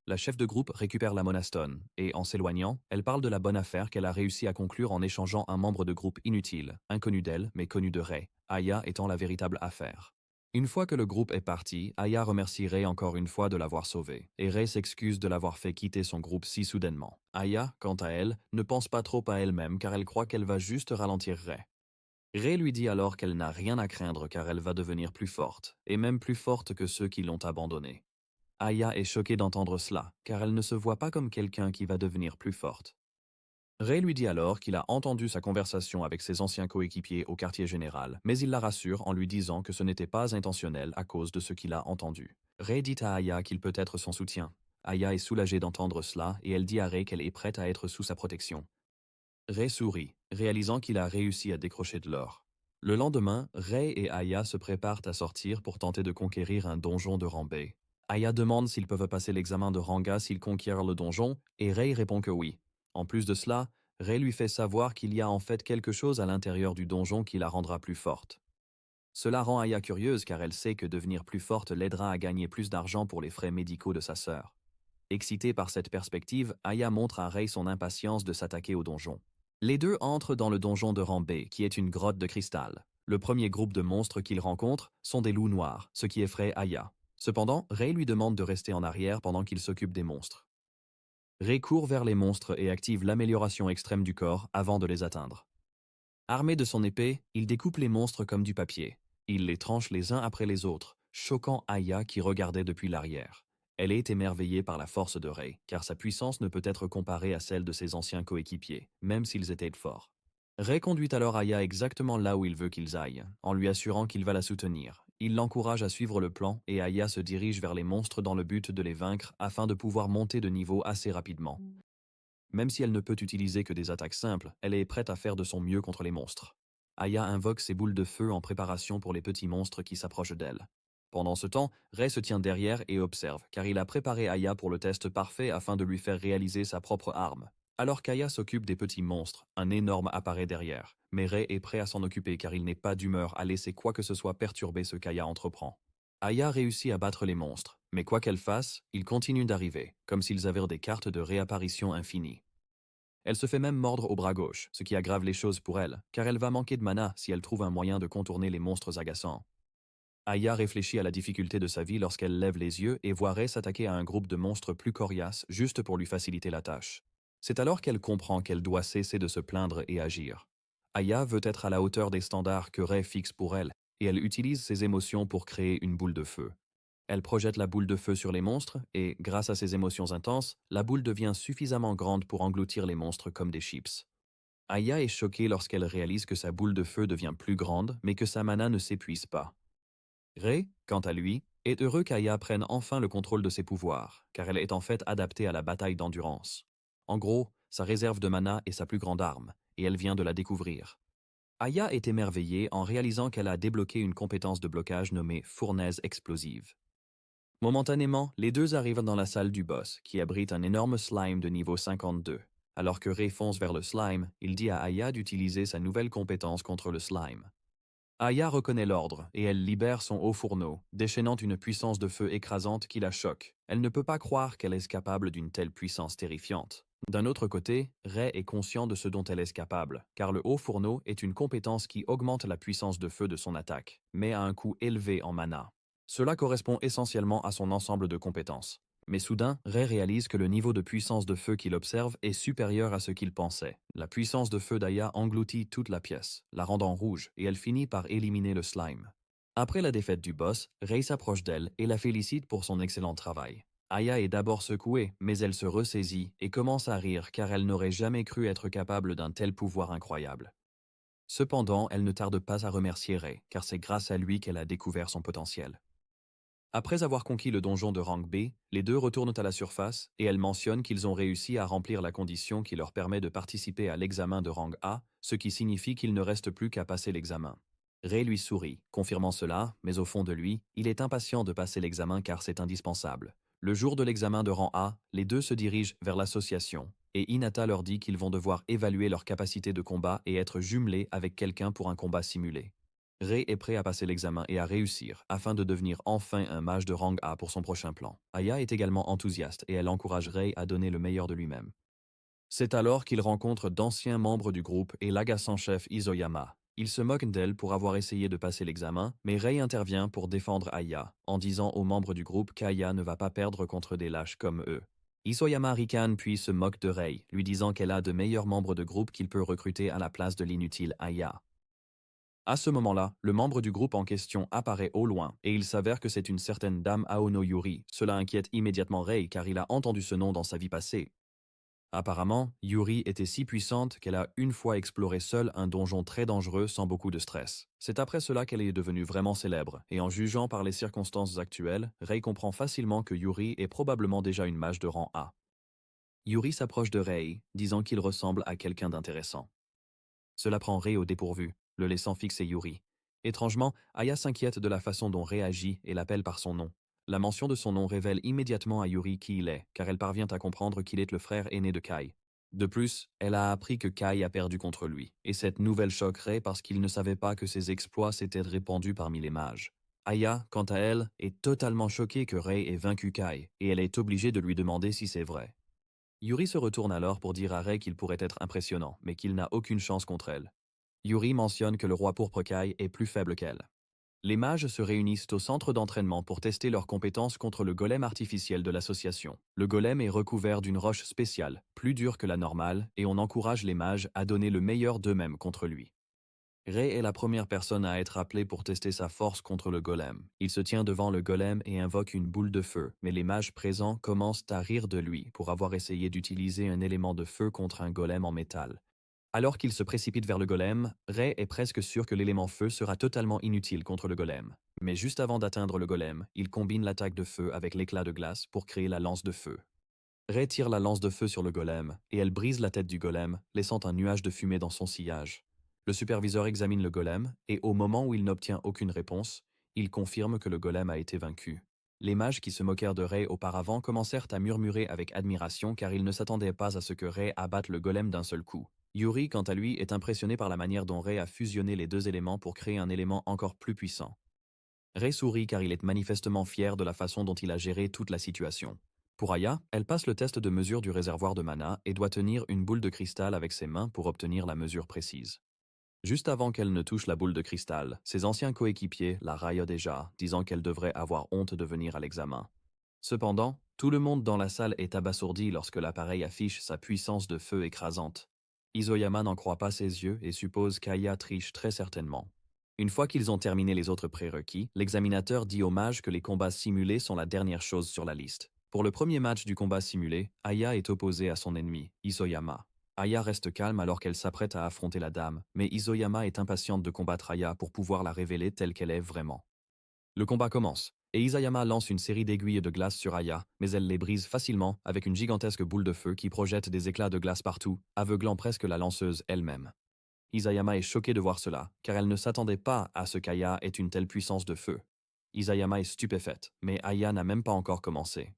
La chef de groupe récupère la monastone, et en s'éloignant, elle parle de la bonne affaire qu'elle a réussi à conclure en échangeant un membre de groupe inutile, inconnu d'elle, mais connu de Ray, Aya étant la véritable affaire. Une fois que le groupe est parti, Aya remercie Ray encore une fois de l'avoir sauvé, et Ray s'excuse de l'avoir fait quitter son groupe si soudainement. Aya, quant à elle, ne pense pas trop à elle-même car elle croit qu'elle va juste ralentir Ray. Ray lui dit alors qu'elle n'a rien à craindre car elle va devenir plus forte, et même plus forte que ceux qui l'ont abandonnée. Aya est choquée d'entendre cela, car elle ne se voit pas comme quelqu'un qui va devenir plus forte. Ray lui dit alors qu'il a entendu sa conversation avec ses anciens coéquipiers au quartier général, mais il la rassure en lui disant que ce n'était pas intentionnel à cause de ce qu'il a entendu. Ray dit à Aya qu'il peut être son soutien. Aya est soulagée d'entendre cela et elle dit à Ray qu'elle est prête à être sous sa protection. Ray sourit, réalisant qu'il a réussi à décrocher de l'or. Le lendemain, Ray et Aya se préparent à sortir pour tenter de conquérir un donjon de Rambé. Aya demande s'ils peuvent passer l'examen de Ranga s'ils conquièrent le donjon, et Ray répond que oui. En plus de cela, Ray lui fait savoir qu'il y a en fait quelque chose à l'intérieur du donjon qui la rendra plus forte. Cela rend Aya curieuse car elle sait que devenir plus forte l'aidera à gagner plus d'argent pour les frais médicaux de sa sœur. Excitée par cette perspective, Aya montre à Ray son impatience de s'attaquer au donjon. Les deux entrent dans le donjon de Rambé, qui est une grotte de cristal. Le premier groupe de monstres qu'ils rencontrent sont des loups noirs, ce qui effraie Aya. Cependant, Ray lui demande de rester en arrière pendant qu'il s'occupe des monstres. Ray court vers les monstres et active l'amélioration extrême du corps avant de les atteindre. Armé de son épée, il découpe les monstres comme du papier. Il les tranche les uns après les autres, choquant Aya qui regardait depuis l'arrière. Elle est émerveillée par la force de Ray, car sa puissance ne peut être comparée à celle de ses anciens coéquipiers, même s'ils étaient forts. Ray conduit alors Aya exactement là où il veut qu'ils aillent, en lui assurant qu'il va la soutenir. Il l'encourage à suivre le plan et Aya se dirige vers les monstres dans le but de les vaincre afin de pouvoir monter de niveau assez rapidement. Même si elle ne peut utiliser que des attaques simples, elle est prête à faire de son mieux contre les monstres. Aya invoque ses boules de feu en préparation pour les petits monstres qui s'approchent d'elle. Pendant ce temps, Ray se tient derrière et observe, car il a préparé Aya pour le test parfait afin de lui faire réaliser sa propre arme. Alors qu'Aya s'occupe des petits monstres, un énorme apparaît derrière. Mais Ray est prêt à s'en occuper car il n'est pas d'humeur à laisser quoi que ce soit perturber ce qu'Aya entreprend. Aya réussit à battre les monstres, mais quoi qu'elle fasse, ils continuent d'arriver, comme s'ils avaient des cartes de réapparition infinies. Elle se fait même mordre au bras gauche, ce qui aggrave les choses pour elle, car elle va manquer de mana si elle trouve un moyen de contourner les monstres agaçants. Aya réfléchit à la difficulté de sa vie lorsqu'elle lève les yeux et voit Ray s'attaquer à un groupe de monstres plus coriaces juste pour lui faciliter la tâche. C'est alors qu'elle comprend qu'elle doit cesser de se plaindre et agir. Aya veut être à la hauteur des standards que Ray fixe pour elle, et elle utilise ses émotions pour créer une boule de feu. Elle projette la boule de feu sur les monstres, et, grâce à ses émotions intenses, la boule devient suffisamment grande pour engloutir les monstres comme des chips. Aya est choquée lorsqu'elle réalise que sa boule de feu devient plus grande, mais que sa mana ne s'épuise pas. Ray, quant à lui, est heureux qu'Aya prenne enfin le contrôle de ses pouvoirs, car elle est en fait adaptée à la bataille d'endurance. En gros, sa réserve de mana est sa plus grande arme, et elle vient de la découvrir. Aya est émerveillée en réalisant qu'elle a débloqué une compétence de blocage nommée fournaise explosive. Momentanément, les deux arrivent dans la salle du boss, qui abrite un énorme slime de niveau 52. Alors que Ray fonce vers le slime, il dit à Aya d'utiliser sa nouvelle compétence contre le slime. Aya reconnaît l'ordre, et elle libère son haut fourneau, déchaînant une puissance de feu écrasante qui la choque. Elle ne peut pas croire qu'elle est capable d'une telle puissance terrifiante. D'un autre côté, Ray est conscient de ce dont elle est capable, car le haut fourneau est une compétence qui augmente la puissance de feu de son attaque, mais à un coût élevé en mana. Cela correspond essentiellement à son ensemble de compétences. Mais soudain, Ray réalise que le niveau de puissance de feu qu'il observe est supérieur à ce qu'il pensait. La puissance de feu d'Aya engloutit toute la pièce, la rendant rouge, et elle finit par éliminer le slime. Après la défaite du boss, Ray s'approche d'elle et la félicite pour son excellent travail. Aya est d'abord secouée, mais elle se ressaisit et commence à rire car elle n'aurait jamais cru être capable d'un tel pouvoir incroyable. Cependant, elle ne tarde pas à remercier Ray, car c'est grâce à lui qu'elle a découvert son potentiel. Après avoir conquis le donjon de rang B, les deux retournent à la surface et elle mentionne qu'ils ont réussi à remplir la condition qui leur permet de participer à l'examen de rang A, ce qui signifie qu'il ne reste plus qu'à passer l'examen. Ray lui sourit, confirmant cela, mais au fond de lui, il est impatient de passer l'examen car c'est indispensable. Le jour de l'examen de rang A, les deux se dirigent vers l'association, et Hinata leur dit qu'ils vont devoir évaluer leur capacité de combat et être jumelés avec quelqu'un pour un combat simulé. Ray est prêt à passer l'examen et à réussir, afin de devenir enfin un mage de rang A pour son prochain plan. Aya est également enthousiaste et elle encourage Ray à donner le meilleur de lui-même. C'est alors qu'il rencontre d'anciens membres du groupe et l'agaçant chef Isoyama. Il se moque d'elle pour avoir essayé de passer l'examen, mais Ray intervient pour défendre Aya, en disant aux membres du groupe qu'Aya ne va pas perdre contre des lâches comme eux. Isoyama ricane puis se moque de Ray, lui disant qu'elle a de meilleurs membres de groupe qu'il peut recruter à la place de l'inutile Aya. À ce moment-là, le membre du groupe en question apparaît au loin, et il s'avère que c'est une certaine dame Aono Yuri. Cela inquiète immédiatement Ray car il a entendu ce nom dans sa vie passée. Apparemment, Yuri était si puissante qu'elle a une fois exploré seule un donjon très dangereux sans beaucoup de stress. C'est après cela qu'elle est devenue vraiment célèbre, et en jugeant par les circonstances actuelles, Ray comprend facilement que Yuri est probablement déjà une mage de rang A. Yuri s'approche de Ray, disant qu'il ressemble à quelqu'un d'intéressant. Cela prend Ray au dépourvu, le laissant fixer Yuri. Étrangement, Aya s'inquiète de la façon dont Ray agit et l'appelle par son nom. La mention de son nom révèle immédiatement à Yuri qui il est, car elle parvient à comprendre qu'il est le frère aîné de Kai. De plus, elle a appris que Kai a perdu contre lui, et cette nouvelle choque Ray parce qu'il ne savait pas que ses exploits s'étaient répandus parmi les mages. Aya, quant à elle, est totalement choquée que Ray ait vaincu Kai, et elle est obligée de lui demander si c'est vrai. Yuri se retourne alors pour dire à Ray qu'il pourrait être impressionnant, mais qu'il n'a aucune chance contre elle. Yuri mentionne que le roi pourpre Kai est plus faible qu'elle. Les mages se réunissent au centre d'entraînement pour tester leurs compétences contre le golem artificiel de l'association. Le golem est recouvert d'une roche spéciale, plus dure que la normale, et on encourage les mages à donner le meilleur d'eux-mêmes contre lui. Ray est la première personne à être appelée pour tester sa force contre le golem. Il se tient devant le golem et invoque une boule de feu, mais les mages présents commencent à rire de lui pour avoir essayé d'utiliser un élément de feu contre un golem en métal. Alors qu'il se précipite vers le golem, Ray est presque sûr que l'élément feu sera totalement inutile contre le golem. Mais juste avant d'atteindre le golem, il combine l'attaque de feu avec l'éclat de glace pour créer la lance de feu. Ray tire la lance de feu sur le golem, et elle brise la tête du golem, laissant un nuage de fumée dans son sillage. Le superviseur examine le golem, et au moment où il n'obtient aucune réponse, il confirme que le golem a été vaincu. Les mages qui se moquèrent de Ray auparavant commencèrent à murmurer avec admiration car ils ne s'attendaient pas à ce que Ray abatte le golem d'un seul coup. Yuri, quant à lui, est impressionné par la manière dont Ray a fusionné les deux éléments pour créer un élément encore plus puissant. Ray sourit car il est manifestement fier de la façon dont il a géré toute la situation. Pour Aya, elle passe le test de mesure du réservoir de mana et doit tenir une boule de cristal avec ses mains pour obtenir la mesure précise. Juste avant qu'elle ne touche la boule de cristal, ses anciens coéquipiers la raillent déjà, disant qu'elle devrait avoir honte de venir à l'examen. Cependant, tout le monde dans la salle est abasourdi lorsque l'appareil affiche sa puissance de feu écrasante. Isoyama n'en croit pas ses yeux et suppose qu'Aya triche très certainement. Une fois qu'ils ont terminé les autres prérequis, l'examinateur dit aux mages que les combats simulés sont la dernière chose sur la liste. Pour le premier match du combat simulé, Aya est opposée à son ennemi, Isoyama. Aya reste calme alors qu'elle s'apprête à affronter la dame, mais Isoyama est impatiente de combattre Aya pour pouvoir la révéler telle qu'elle est vraiment. Le combat commence, et Isayama lance une série d'aiguilles de glace sur Aya, mais elle les brise facilement avec une gigantesque boule de feu qui projette des éclats de glace partout, aveuglant presque la lanceuse elle-même. Isayama est choquée de voir cela, car elle ne s'attendait pas à ce qu'Aya ait une telle puissance de feu. Isayama est stupéfaite, mais Aya n'a même pas encore commencé.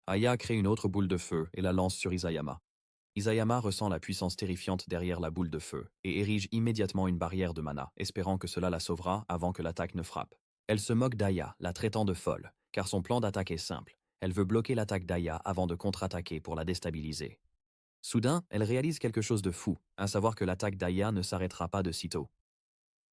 Aya crée une autre boule de feu et la lance sur Isayama. Isayama ressent la puissance terrifiante derrière la boule de feu et érige immédiatement une barrière de mana, espérant que cela la sauvera avant que l'attaque ne frappe. Elle se moque d'Aya, la traitant de folle, car son plan d'attaque est simple. Elle veut bloquer l'attaque d'Aya avant de contre-attaquer pour la déstabiliser. Soudain, elle réalise quelque chose de fou, à savoir que l'attaque d'Aya ne s'arrêtera pas de sitôt.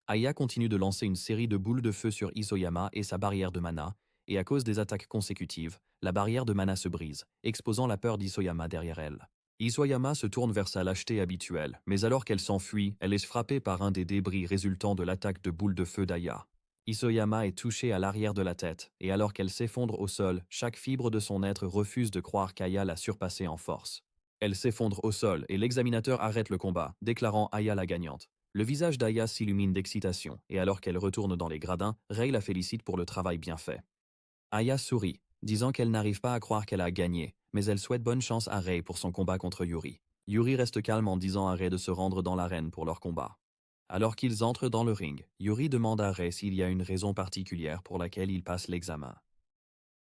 Aya continue de lancer une série de boules de feu sur Isoyama et sa barrière de mana, et à cause des attaques consécutives, la barrière de mana se brise, exposant la peur d'Isoyama derrière elle. Isoyama se tourne vers sa lâcheté habituelle, mais alors qu'elle s'enfuit, elle est frappée par un des débris résultant de l'attaque de boules de feu d'Aya. Isoyama est touchée à l'arrière de la tête, et alors qu'elle s'effondre au sol, chaque fibre de son être refuse de croire qu'Aya l'a surpassée en force. Elle s'effondre au sol et l'examinateur arrête le combat, déclarant Aya la gagnante. Le visage d'Aya s'illumine d'excitation, et alors qu'elle retourne dans les gradins, Ray la félicite pour le travail bien fait. Aya sourit, disant qu'elle n'arrive pas à croire qu'elle a gagné, mais elle souhaite bonne chance à Rei pour son combat contre Yuri. Yuri reste calme en disant à Rei de se rendre dans l'arène pour leur combat. Alors qu'ils entrent dans le ring, Yuri demande à Rei s'il y a une raison particulière pour laquelle il passe l'examen.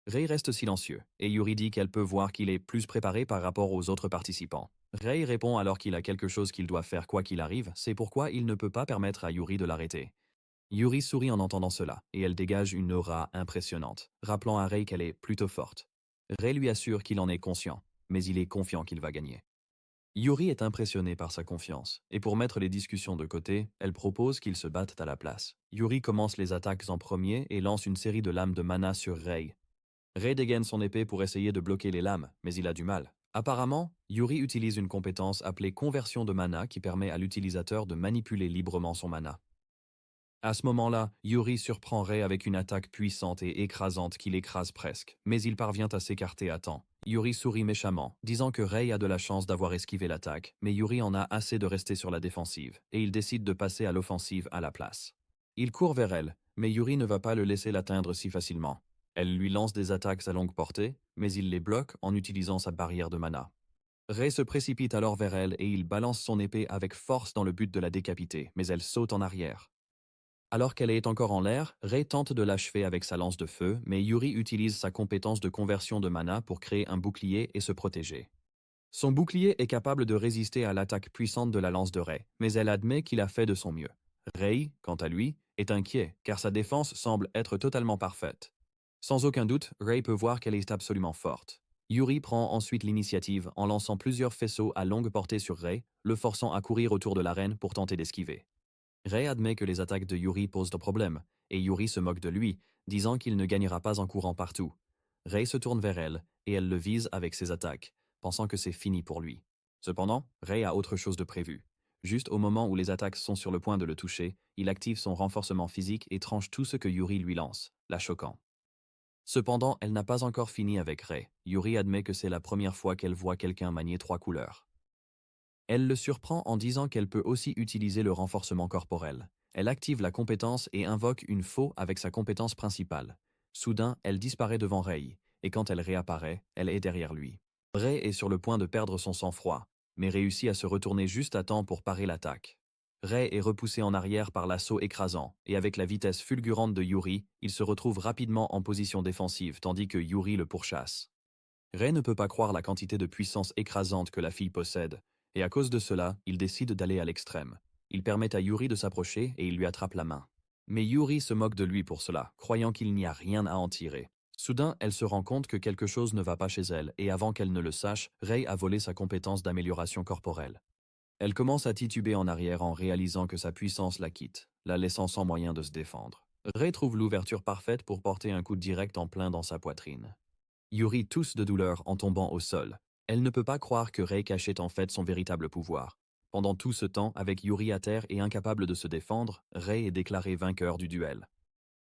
Rei reste silencieux, et Yuri dit qu'elle peut voir qu'il est plus préparé par rapport aux autres participants. Rei répond alors qu'il a quelque chose qu'il doit faire quoi qu'il arrive, c'est pourquoi il ne peut pas permettre à Yuri de l'arrêter. Yuri sourit en entendant cela, et elle dégage une aura impressionnante, rappelant à Rei qu'elle est plutôt forte. Rei lui assure qu'il en est conscient, mais il est confiant qu'il va gagner. Yuri est impressionné par sa confiance, et pour mettre les discussions de côté, elle propose qu'ils se battent à la place. Yuri commence les attaques en premier et lance une série de lames de mana sur Rei. Rei dégaine son épée pour essayer de bloquer les lames, mais il a du mal. Apparemment, Yuri utilise une compétence appelée conversion de mana qui permet à l'utilisateur de manipuler librement son mana. À ce moment-là, Yuri surprend Rei avec une attaque puissante et écrasante qui l'écrase presque, mais il parvient à s'écarter à temps. Yuri sourit méchamment, disant que Rei a de la chance d'avoir esquivé l'attaque, mais Yuri en a assez de rester sur la défensive, et il décide de passer à l'offensive à la place. Il court vers elle, mais Yuri ne va pas le laisser l'atteindre si facilement. Elle lui lance des attaques à longue portée, mais il les bloque en utilisant sa barrière de mana. Rei se précipite alors vers elle et il balance son épée avec force dans le but de la décapiter, mais elle saute en arrière. Alors qu'elle est encore en l'air, Rei tente de l'achever avec sa lance de feu, mais Yuri utilise sa compétence de conversion de mana pour créer un bouclier et se protéger. Son bouclier est capable de résister à l'attaque puissante de la lance de Rei, mais elle admet qu'il a fait de son mieux. Rei, quant à lui, est inquiet, car sa défense semble être totalement parfaite. Sans aucun doute, Rei peut voir qu'elle est absolument forte. Yuri prend ensuite l'initiative en lançant plusieurs faisceaux à longue portée sur Rei, le forçant à courir autour de l'arène pour tenter d'esquiver. Rei admet que les attaques de Yuri posent des problèmes, et Yuri se moque de lui, disant qu'il ne gagnera pas en courant partout. Rei se tourne vers elle, et elle le vise avec ses attaques, pensant que c'est fini pour lui. Cependant, Rei a autre chose de prévu. Juste au moment où les attaques sont sur le point de le toucher, il active son renforcement physique et tranche tout ce que Yuri lui lance, la choquant. Cependant, elle n'a pas encore fini avec Rei. Yuri admet que c'est la première fois qu'elle voit quelqu'un manier 3 couleurs. Elle le surprend en disant qu'elle peut aussi utiliser le renforcement corporel. Elle active la compétence et invoque une faux avec sa compétence principale. Soudain, elle disparaît devant Rei, et quand elle réapparaît, elle est derrière lui. Rei est sur le point de perdre son sang-froid, mais réussit à se retourner juste à temps pour parer l'attaque. Rei est repoussé en arrière par l'assaut écrasant, et avec la vitesse fulgurante de Yuri, il se retrouve rapidement en position défensive tandis que Yuri le pourchasse. Rei ne peut pas croire la quantité de puissance écrasante que la fille possède, et à cause de cela, il décide d'aller à l'extrême. Il permet à Yuri de s'approcher et il lui attrape la main. Mais Yuri se moque de lui pour cela, croyant qu'il n'y a rien à en tirer. Soudain, elle se rend compte que quelque chose ne va pas chez elle, et avant qu'elle ne le sache, Rei a volé sa compétence d'amélioration corporelle. Elle commence à tituber en arrière en réalisant que sa puissance la quitte, la laissant sans moyen de se défendre. Rei trouve l'ouverture parfaite pour porter un coup direct en plein dans sa poitrine. Yuri tousse de douleur en tombant au sol. Elle ne peut pas croire que Rei cachait en fait son véritable pouvoir. Pendant tout ce temps, avec Yuri à terre et incapable de se défendre, Rei est déclaré vainqueur du duel.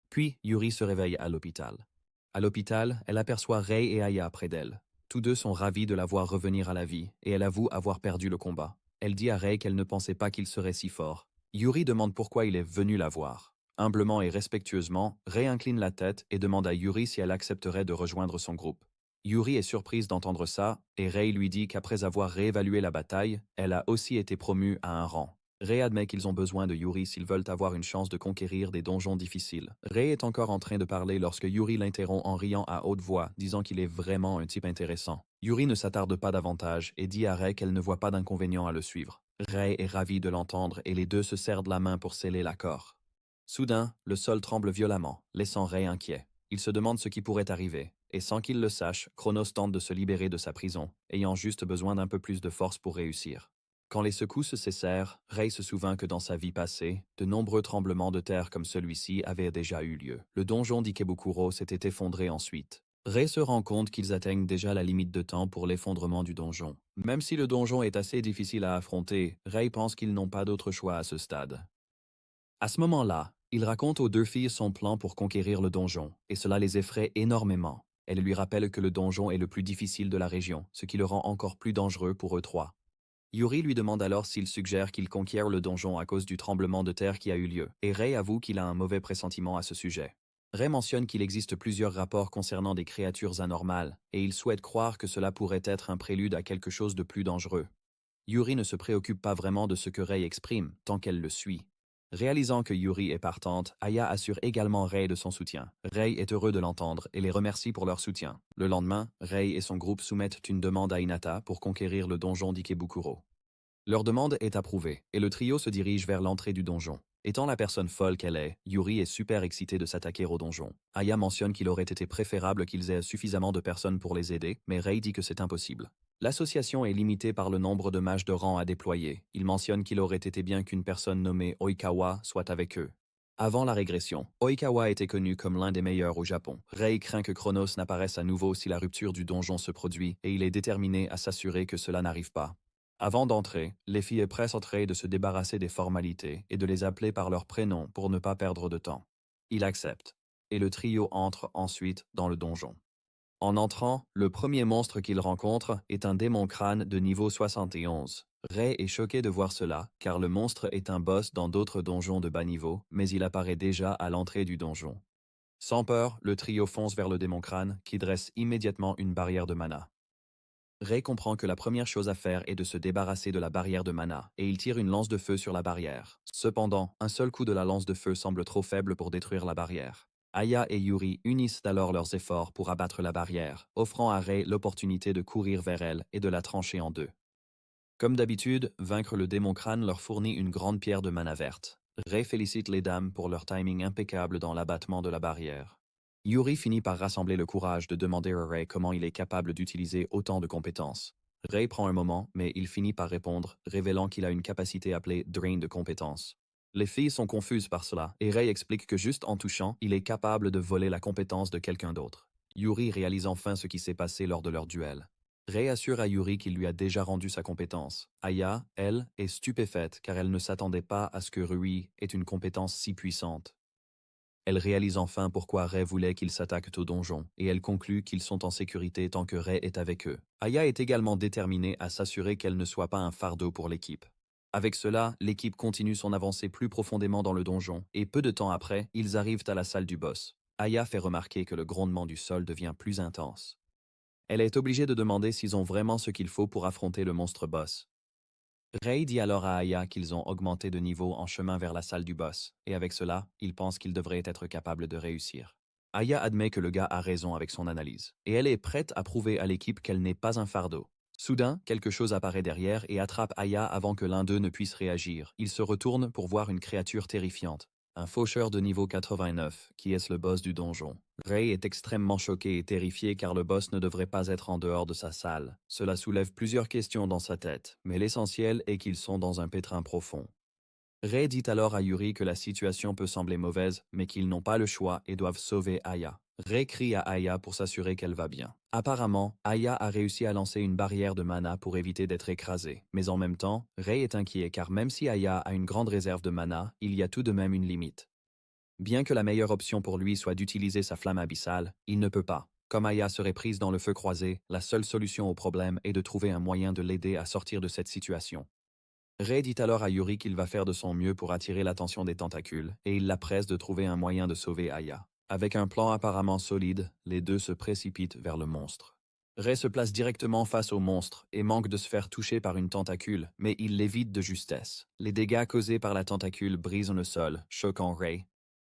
Puis, Yuri se réveille à l'hôpital. À l'hôpital, elle aperçoit Rei et Aya près d'elle. Tous deux sont ravis de la voir revenir à la vie, et elle avoue avoir perdu le combat. Elle dit à Rei qu'elle ne pensait pas qu'il serait si fort. Yuri demande pourquoi il est venu la voir. Humblement et respectueusement, Rei incline la tête et demande à Yuri si elle accepterait de rejoindre son groupe. Yuri est surprise d'entendre ça, et Rei lui dit qu'après avoir réévalué la bataille, elle a aussi été promue à un rang. Rei admet qu'ils ont besoin de Yuri s'ils veulent avoir une chance de conquérir des donjons difficiles. Rei est encore en train de parler lorsque Yuri l'interrompt en riant à haute voix, disant qu'il est vraiment un type intéressant. Yuri ne s'attarde pas davantage et dit à Rei qu'elle ne voit pas d'inconvénient à le suivre. Rei est ravi de l'entendre et les deux se serrent de la main pour sceller l'accord. Soudain, le sol tremble violemment, laissant Rei inquiet. Il se demande ce qui pourrait arriver, et sans qu'il le sache, Chronos tente de se libérer de sa prison, ayant juste besoin d'un peu plus de force pour réussir. Quand les secousses cessèrent, Rei se souvint que dans sa vie passée, de nombreux tremblements de terre comme celui-ci avaient déjà eu lieu. Le donjon d'Ikebukuro s'était effondré ensuite. Rei se rend compte qu'ils atteignent déjà la limite de temps pour l'effondrement du donjon. Même si le donjon est assez difficile à affronter, Rei pense qu'ils n'ont pas d'autre choix à ce stade. À ce moment-là, il raconte aux deux filles son plan pour conquérir le donjon, et cela les effraie énormément. Elle lui rappelle que le donjon est le plus difficile de la région, ce qui le rend encore plus dangereux pour eux trois. Yuri lui demande alors s'il suggère qu'il conquiert le donjon à cause du tremblement de terre qui a eu lieu, et Rei avoue qu'il a un mauvais pressentiment à ce sujet. Ray mentionne qu'il existe plusieurs rapports concernant des créatures anormales, et il souhaite croire que cela pourrait être un prélude à quelque chose de plus dangereux. Yuri ne se préoccupe pas vraiment de ce que Ray exprime, tant qu'elle le suit. Réalisant que Yuri est partante, Aya assure également Ray de son soutien. Ray est heureux de l'entendre et les remercie pour leur soutien. Le lendemain, Ray et son groupe soumettent une demande à Hinata pour conquérir le donjon d'Ikebukuro. Leur demande est approuvée, et le trio se dirige vers l'entrée du donjon. Étant la personne folle qu'elle est, Yuri est super excitée de s'attaquer au donjon. Aya mentionne qu'il aurait été préférable qu'ils aient suffisamment de personnes pour les aider, mais Ray dit que c'est impossible. L'association est limitée par le nombre de mages de rang à déployer. Il mentionne qu'il aurait été bien qu'une personne nommée Oikawa soit avec eux. Avant la régression, Oikawa était connu comme l'un des meilleurs au Japon. Ray craint que Chronos n'apparaisse à nouveau si la rupture du donjon se produit, et il est déterminé à s'assurer que cela n'arrive pas. Avant d'entrer, les filles pressent Ray de se débarrasser des formalités et de les appeler par leur prénom pour ne pas perdre de temps. Il accepte, et le trio entre ensuite dans le donjon. En entrant, le premier monstre qu'il rencontre est un démon crâne de niveau 71. Ray est choqué de voir cela, car le monstre est un boss dans d'autres donjons de bas niveau, mais il apparaît déjà à l'entrée du donjon. Sans peur, le trio fonce vers le démon crâne, qui dresse immédiatement une barrière de mana. Ray comprend que la première chose à faire est de se débarrasser de la barrière de mana, et il tire une lance de feu sur la barrière. Cependant, un seul coup de la lance de feu semble trop faible pour détruire la barrière. Aya et Yuri unissent alors leurs efforts pour abattre la barrière, offrant à Ray l'opportunité de courir vers elle et de la trancher en deux. Comme d'habitude, vaincre le démon crâne leur fournit une grande pierre de mana verte. Ray félicite les dames pour leur timing impeccable dans l'abattement de la barrière. Yuri finit par rassembler le courage de demander à Ray comment il est capable d'utiliser autant de compétences. Ray prend un moment, mais il finit par répondre, révélant qu'il a une capacité appelée Drain de compétences. Les filles sont confuses par cela, et Ray explique que juste en touchant, il est capable de voler la compétence de quelqu'un d'autre. Yuri réalise enfin ce qui s'est passé lors de leur duel. Ray assure à Yuri qu'il lui a déjà rendu sa compétence. Aya, elle, est stupéfaite car elle ne s'attendait pas à ce que Rui ait une compétence si puissante. Elle réalise enfin pourquoi Ray voulait qu'ils s'attaquent au donjon, et elle conclut qu'ils sont en sécurité tant que Ray est avec eux. Aya est également déterminée à s'assurer qu'elle ne soit pas un fardeau pour l'équipe. Avec cela, l'équipe continue son avancée plus profondément dans le donjon, et peu de temps après, ils arrivent à la salle du boss. Aya fait remarquer que le grondement du sol devient plus intense. Elle est obligée de demander s'ils ont vraiment ce qu'il faut pour affronter le monstre boss. Ray dit alors à Aya qu'ils ont augmenté de niveau en chemin vers la salle du boss, et avec cela, il pense qu'ils devraient être capables de réussir. Aya admet que le gars a raison avec son analyse, et elle est prête à prouver à l'équipe qu'elle n'est pas un fardeau. Soudain, quelque chose apparaît derrière et attrape Aya avant que l'un d'eux ne puisse réagir. Il se retourne pour voir une créature terrifiante. Un faucheur de niveau 89, qui est le boss du donjon. Ray est extrêmement choqué et terrifié car le boss ne devrait pas être en dehors de sa salle. Cela soulève plusieurs questions dans sa tête, mais l'essentiel est qu'ils sont dans un pétrin profond. Ray dit alors à Yuri que la situation peut sembler mauvaise, mais qu'ils n'ont pas le choix et doivent sauver Aya. Ray crie à Aya pour s'assurer qu'elle va bien. Apparemment, Aya a réussi à lancer une barrière de mana pour éviter d'être écrasée. Mais en même temps, Ray est inquiet car même si Aya a une grande réserve de mana, il y a tout de même une limite. Bien que la meilleure option pour lui soit d'utiliser sa flamme abyssale, il ne peut pas. Comme Aya serait prise dans le feu croisé, la seule solution au problème est de trouver un moyen de l'aider à sortir de cette situation. Ray dit alors à Yuri qu'il va faire de son mieux pour attirer l'attention des tentacules, et il la presse de trouver un moyen de sauver Aya. Avec un plan apparemment solide, les deux se précipitent vers le monstre. Ray se place directement face au monstre et manque de se faire toucher par une tentacule, mais il l'évite de justesse. Les dégâts causés par la tentacule brisent le sol, choquant Ray.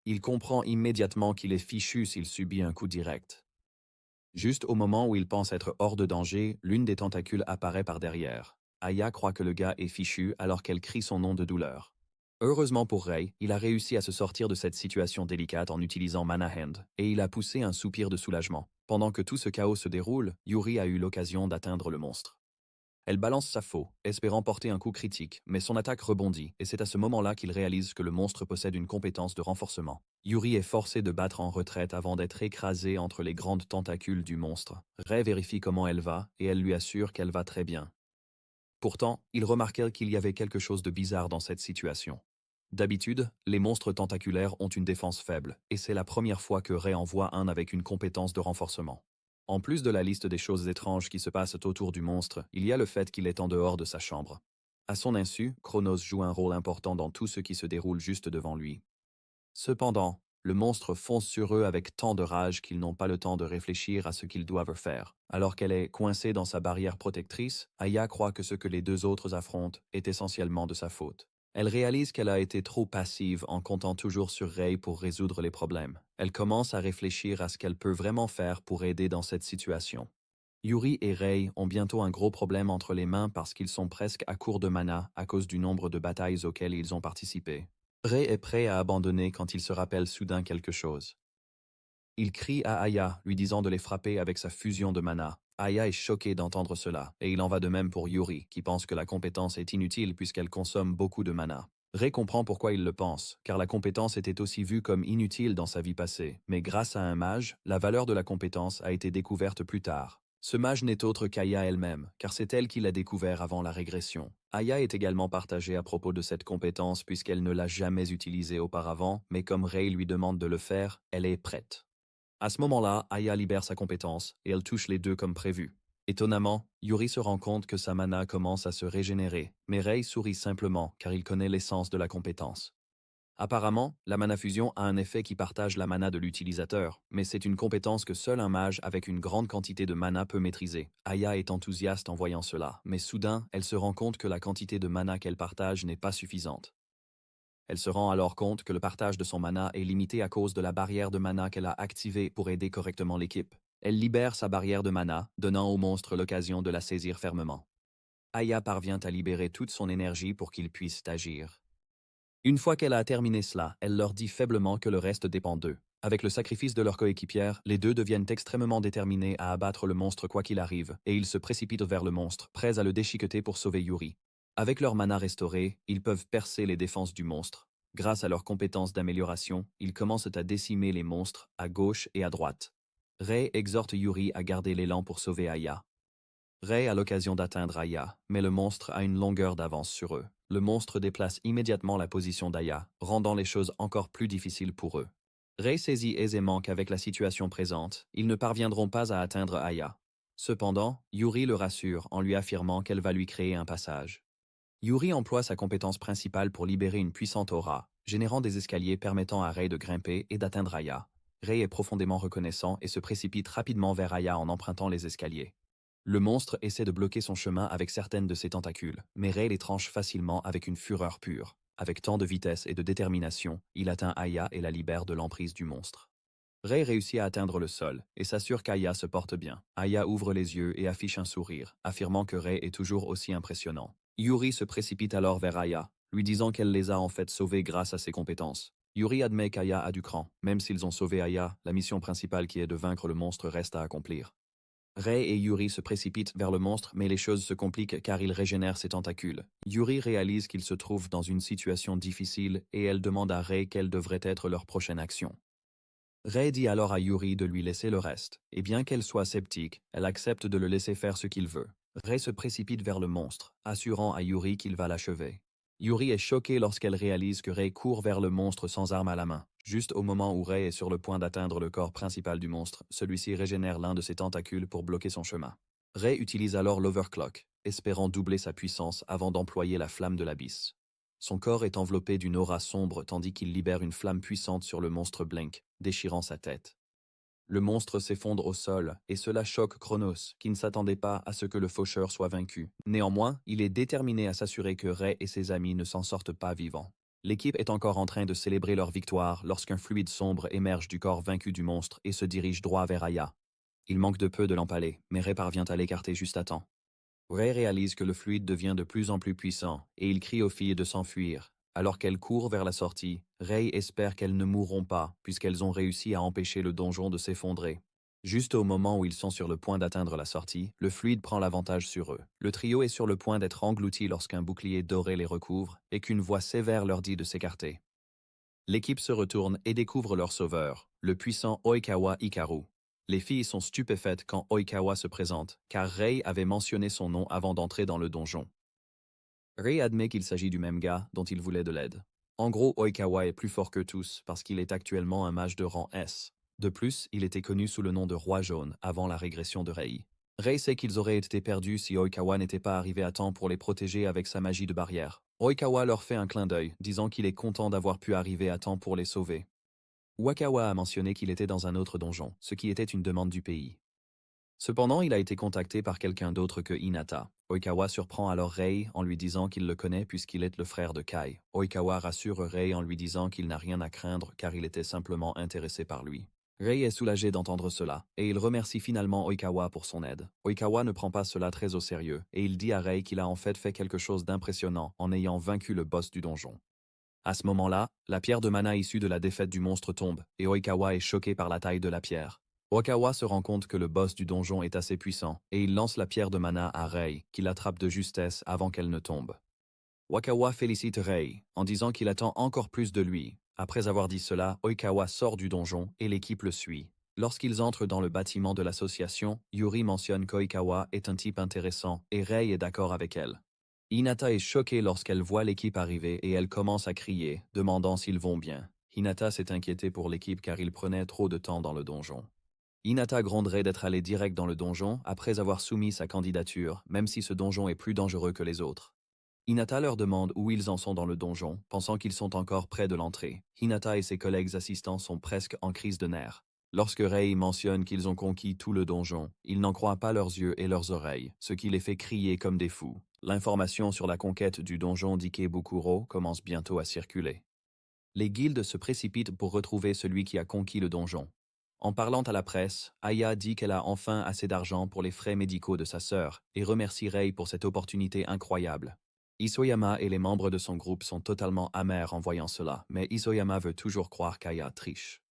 Il comprend immédiatement qu'il est fichu s'il subit un coup direct. Juste au moment où il pense être hors de danger, l'une des tentacules apparaît par derrière. Aya croit que le gars est fichu alors qu'elle crie son nom de douleur. Heureusement pour Ray, il a réussi à se sortir de cette situation délicate en utilisant Mana Hand, et il a poussé un soupir de soulagement. Pendant que tout ce chaos se déroule, Yuri a eu l'occasion d'atteindre le monstre. Elle balance sa faux, espérant porter un coup critique, mais son attaque rebondit, et c'est à ce moment-là qu'il réalise que le monstre possède une compétence de renforcement. Yuri est forcé de battre en retraite avant d'être écrasé entre les grandes tentacules du monstre. Ray vérifie comment elle va, et elle lui assure qu'elle va très bien. Pourtant, il remarqua qu'il y avait quelque chose de bizarre dans cette situation. D'habitude, les monstres tentaculaires ont une défense faible, et c'est la première fois que Ray en voit un avec une compétence de renforcement. En plus de la liste des choses étranges qui se passent autour du monstre, il y a le fait qu'il est en dehors de sa chambre. À son insu, Chronos joue un rôle important dans tout ce qui se déroule juste devant lui. Cependant, Le monstre fonce sur eux avec tant de rage qu'ils n'ont pas le temps de réfléchir à ce qu'ils doivent faire. Alors qu'elle est coincée dans sa barrière protectrice, Aya croit que ce que les deux autres affrontent est essentiellement de sa faute. Elle réalise qu'elle a été trop passive en comptant toujours sur Rei pour résoudre les problèmes. Elle commence à réfléchir à ce qu'elle peut vraiment faire pour aider dans cette situation. Yuri et Rei ont bientôt un gros problème entre les mains parce qu'ils sont presque à court de mana à cause du nombre de batailles auxquelles ils ont participé. Rei est prêt à abandonner quand il se rappelle soudain quelque chose. Il crie à Aya, lui disant de les frapper avec sa fusion de mana. Aya est choquée d'entendre cela, et il en va de même pour Yuri, qui pense que la compétence est inutile puisqu'elle consomme beaucoup de mana. Rei comprend pourquoi il le pense, car la compétence était aussi vue comme inutile dans sa vie passée, mais grâce à un mage, la valeur de la compétence a été découverte plus tard. Ce mage n'est autre qu'Aya elle-même, car c'est elle qui l'a découvert avant la régression. Aya est également partagée à propos de cette compétence puisqu'elle ne l'a jamais utilisée auparavant, mais comme Rei lui demande de le faire, elle est prête. À ce moment-là, Aya libère sa compétence, et elle touche les deux comme prévu. Étonnamment, Yuri se rend compte que sa mana commence à se régénérer, mais Rei sourit simplement car il connaît l'essence de la compétence. Apparemment, la mana fusion a un effet qui partage la mana de l'utilisateur, mais c'est une compétence que seul un mage avec une grande quantité de mana peut maîtriser. Aya est enthousiaste en voyant cela, mais soudain, elle se rend compte que la quantité de mana qu'elle partage n'est pas suffisante. Elle se rend alors compte que le partage de son mana est limité à cause de la barrière de mana qu'elle a activée pour aider correctement l'équipe. Elle libère sa barrière de mana, donnant au monstre l'occasion de la saisir fermement. Aya parvient à libérer toute son énergie pour qu'ils puissent agir. Une fois qu'elle a terminé cela, elle leur dit faiblement que le reste dépend d'eux. Avec le sacrifice de leur coéquipière, les deux deviennent extrêmement déterminés à abattre le monstre quoi qu'il arrive, et ils se précipitent vers le monstre, prêts à le déchiqueter pour sauver Yuri. Avec leur mana restauré, ils peuvent percer les défenses du monstre. Grâce à leurs compétences d'amélioration, ils commencent à décimer les monstres, à gauche et à droite. Rei exhorte Yuri à garder l'élan pour sauver Aya. Rei a l'occasion d'atteindre Aya, mais le monstre a une longueur d'avance sur eux. Le monstre déplace immédiatement la position d'Aya, rendant les choses encore plus difficiles pour eux. Rei saisit aisément qu'avec la situation présente, ils ne parviendront pas à atteindre Aya. Cependant, Yuri le rassure en lui affirmant qu'elle va lui créer un passage. Yuri emploie sa compétence principale pour libérer une puissante aura, générant des escaliers permettant à Rei de grimper et d'atteindre Aya. Rei est profondément reconnaissant et se précipite rapidement vers Aya en empruntant les escaliers. Le monstre essaie de bloquer son chemin avec certaines de ses tentacules, mais Rei les tranche facilement avec une fureur pure. Avec tant de vitesse et de détermination, il atteint Aya et la libère de l'emprise du monstre. Rei réussit à atteindre le sol et s'assure qu'Aya se porte bien. Aya ouvre les yeux et affiche un sourire, affirmant que Rei est toujours aussi impressionnant. Yuri se précipite alors vers Aya, lui disant qu'elle les a en fait sauvés grâce à ses compétences. Yuri admet qu'Aya a du cran. Même s'ils ont sauvé Aya, la mission principale qui est de vaincre le monstre reste à accomplir. Rei et Yuri se précipitent vers le monstre, mais les choses se compliquent car il régénère ses tentacules. Yuri réalise qu'il se trouve dans une situation difficile et elle demande à Rei quelle devrait être leur prochaine action. Rei dit alors à Yuri de lui laisser le reste, et bien qu'elle soit sceptique, elle accepte de le laisser faire ce qu'il veut. Rei se précipite vers le monstre, assurant à Yuri qu'il va l'achever. Yuri est choquée lorsqu'elle réalise que Rei court vers le monstre sans arme à la main. Juste au moment où Rei est sur le point d'atteindre le corps principal du monstre, celui-ci régénère l'un de ses tentacules pour bloquer son chemin. Rei utilise alors l'Overclock, espérant doubler sa puissance avant d'employer la flamme de l'abysse. Son corps est enveloppé d'une aura sombre tandis qu'il libère une flamme puissante sur le monstre Blink, déchirant sa tête. Le monstre s'effondre au sol, et cela choque Chronos, qui ne s'attendait pas à ce que le faucheur soit vaincu. Néanmoins, il est déterminé à s'assurer que Rei et ses amis ne s'en sortent pas vivants. L'équipe est encore en train de célébrer leur victoire lorsqu'un fluide sombre émerge du corps vaincu du monstre et se dirige droit vers Aya. Il manque de peu de l'empaler, mais Rei parvient à l'écarter juste à temps. Rei réalise que le fluide devient de plus en plus puissant, et il crie aux filles de s'enfuir. Alors qu'elles courent vers la sortie, Rei espère qu'elles ne mourront pas, puisqu'elles ont réussi à empêcher le donjon de s'effondrer. Juste au moment où ils sont sur le point d'atteindre la sortie, le fluide prend l'avantage sur eux. Le trio est sur le point d'être englouti lorsqu'un bouclier doré les recouvre, et qu'une voix sévère leur dit de s'écarter. L'équipe se retourne et découvre leur sauveur, le puissant Oikawa Hikaru. Les filles sont stupéfaites quand Oikawa se présente, car Rei avait mentionné son nom avant d'entrer dans le donjon. Rei admet qu'il s'agit du même gars dont il voulait de l'aide. En gros, Oikawa est plus fort que tous parce qu'il est actuellement un mage de rang S. De plus, il était connu sous le nom de Roi Jaune avant la régression de Rei. Rei sait qu'ils auraient été perdus si Oikawa n'était pas arrivé à temps pour les protéger avec sa magie de barrière. Oikawa leur fait un clin d'œil, disant qu'il est content d'avoir pu arriver à temps pour les sauver. Wakawa a mentionné qu'il était dans un autre donjon, ce qui était une demande du pays. Cependant, il a été contacté par quelqu'un d'autre que Hinata. Oikawa surprend alors Rei en lui disant qu'il le connaît puisqu'il est le frère de Kai. Oikawa rassure Rei en lui disant qu'il n'a rien à craindre car il était simplement intéressé par lui. Rei est soulagé d'entendre cela, et il remercie finalement Oikawa pour son aide. Oikawa ne prend pas cela très au sérieux, et il dit à Rei qu'il a en fait quelque chose d'impressionnant en ayant vaincu le boss du donjon. À ce moment-là, la pierre de mana issue de la défaite du monstre tombe, et Oikawa est choqué par la taille de la pierre. Oikawa se rend compte que le boss du donjon est assez puissant, et il lance la pierre de mana à Rei, qui l'attrape de justesse avant qu'elle ne tombe. Wakawa félicite Rei, en disant qu'il attend encore plus de lui. Après avoir dit cela, Oikawa sort du donjon et l'équipe le suit. Lorsqu'ils entrent dans le bâtiment de l'association, Yuri mentionne qu'Oikawa est un type intéressant et Rei est d'accord avec elle. Hinata est choquée lorsqu'elle voit l'équipe arriver et elle commence à crier, demandant s'ils vont bien. Hinata s'est inquiétée pour l'équipe car il prenait trop de temps dans le donjon. Hinata gronderait d'être allé direct dans le donjon après avoir soumis sa candidature, même si ce donjon est plus dangereux que les autres. Hinata leur demande où ils en sont dans le donjon, pensant qu'ils sont encore près de l'entrée. Hinata et ses collègues assistants sont presque en crise de nerfs. Lorsque Rei mentionne qu'ils ont conquis tout le donjon, ils n'en croient pas leurs yeux et leurs oreilles, ce qui les fait crier comme des fous. L'information sur la conquête du donjon d'Ikebukuro commence bientôt à circuler. Les guildes se précipitent pour retrouver celui qui a conquis le donjon. En parlant à la presse, Aya dit qu'elle a enfin assez d'argent pour les frais médicaux de sa sœur et remercie Rei pour cette opportunité incroyable. Isoyama et les membres de son groupe sont totalement amers en voyant cela, mais Isoyama veut toujours croire qu'Aya triche.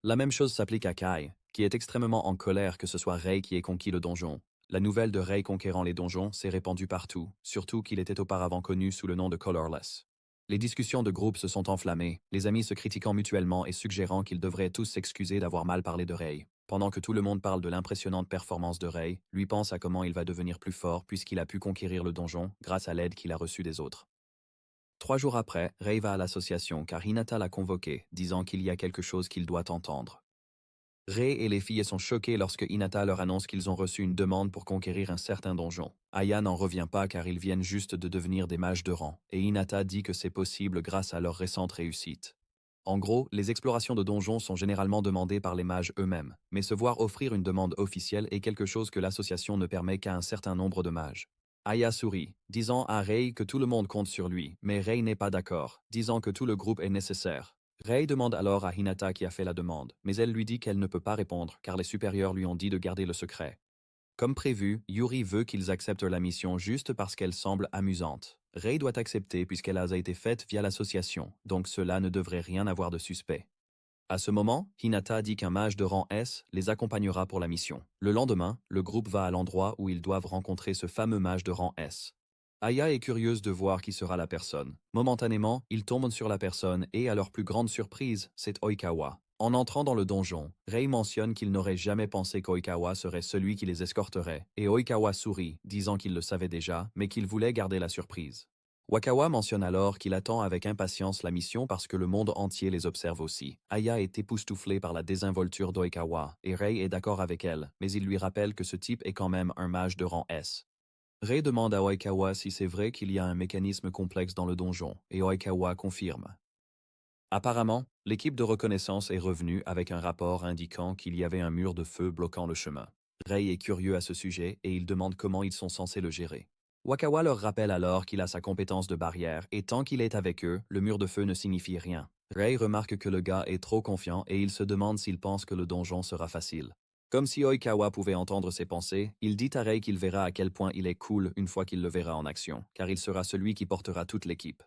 La même chose s'applique à Kai, qui est extrêmement en colère que ce soit Rei qui ait conquis le donjon. La nouvelle de Rei conquérant les donjons s'est répandue partout, surtout qu'il était auparavant connu sous le nom de Colorless. Les discussions de groupe se sont enflammées, les amis se critiquant mutuellement et suggérant qu'ils devraient tous s'excuser d'avoir mal parlé de Rei. Pendant que tout le monde parle de l'impressionnante performance de Rei, lui pense à comment il va devenir plus fort puisqu'il a pu conquérir le donjon grâce à l'aide qu'il a reçue des autres. 3 jours après, Rei va à l'association car Hinata l'a convoqué, disant qu'il y a quelque chose qu'il doit entendre. Rei et les filles sont choqués lorsque Hinata leur annonce qu'ils ont reçu une demande pour conquérir un certain donjon. Aya n'en revient pas car ils viennent juste de devenir des mages de rang, et Hinata dit que c'est possible grâce à leur récente réussite. En gros, les explorations de donjons sont généralement demandées par les mages eux-mêmes, mais se voir offrir une demande officielle est quelque chose que l'association ne permet qu'à un certain nombre de mages. Aya sourit, disant à Rei que tout le monde compte sur lui, mais Rei n'est pas d'accord, disant que tout le groupe est nécessaire. Rei demande alors à Hinata qui a fait la demande, mais elle lui dit qu'elle ne peut pas répondre car les supérieurs lui ont dit de garder le secret. Comme prévu, Yuri veut qu'ils acceptent la mission juste parce qu'elle semble amusante. Rei doit accepter puisqu'elle a été faite via l'association, donc cela ne devrait rien avoir de suspect. À ce moment, Hinata dit qu'un mage de rang S les accompagnera pour la mission. Le lendemain, le groupe va à l'endroit où ils doivent rencontrer ce fameux mage de rang S. Aya est curieuse de voir qui sera la personne. Momentanément, ils tombent sur la personne et, à leur plus grande surprise, c'est Oikawa. En entrant dans le donjon, Rei mentionne qu'il n'aurait jamais pensé qu'Oikawa serait celui qui les escorterait, et Oikawa sourit, disant qu'il le savait déjà, mais qu'il voulait garder la surprise. Wakawa mentionne alors qu'il attend avec impatience la mission parce que le monde entier les observe aussi. Aya est époustouflée par la désinvolture d'Oikawa, et Rei est d'accord avec elle, mais il lui rappelle que ce type est quand même un mage de rang S. Rei demande à Oikawa si c'est vrai qu'il y a un mécanisme complexe dans le donjon, et Oikawa confirme. Apparemment, l'équipe de reconnaissance est revenue avec un rapport indiquant qu'il y avait un mur de feu bloquant le chemin. Rei est curieux à ce sujet et il demande comment ils sont censés le gérer. Wakawa leur rappelle alors qu'il a sa compétence de barrière et tant qu'il est avec eux, le mur de feu ne signifie rien. Rei remarque que le gars est trop confiant et il se demande s'il pense que le donjon sera facile. Comme si Oikawa pouvait entendre ses pensées, il dit à Rei qu'il verra à quel point il est cool une fois qu'il le verra en action, car il sera celui qui portera toute l'équipe.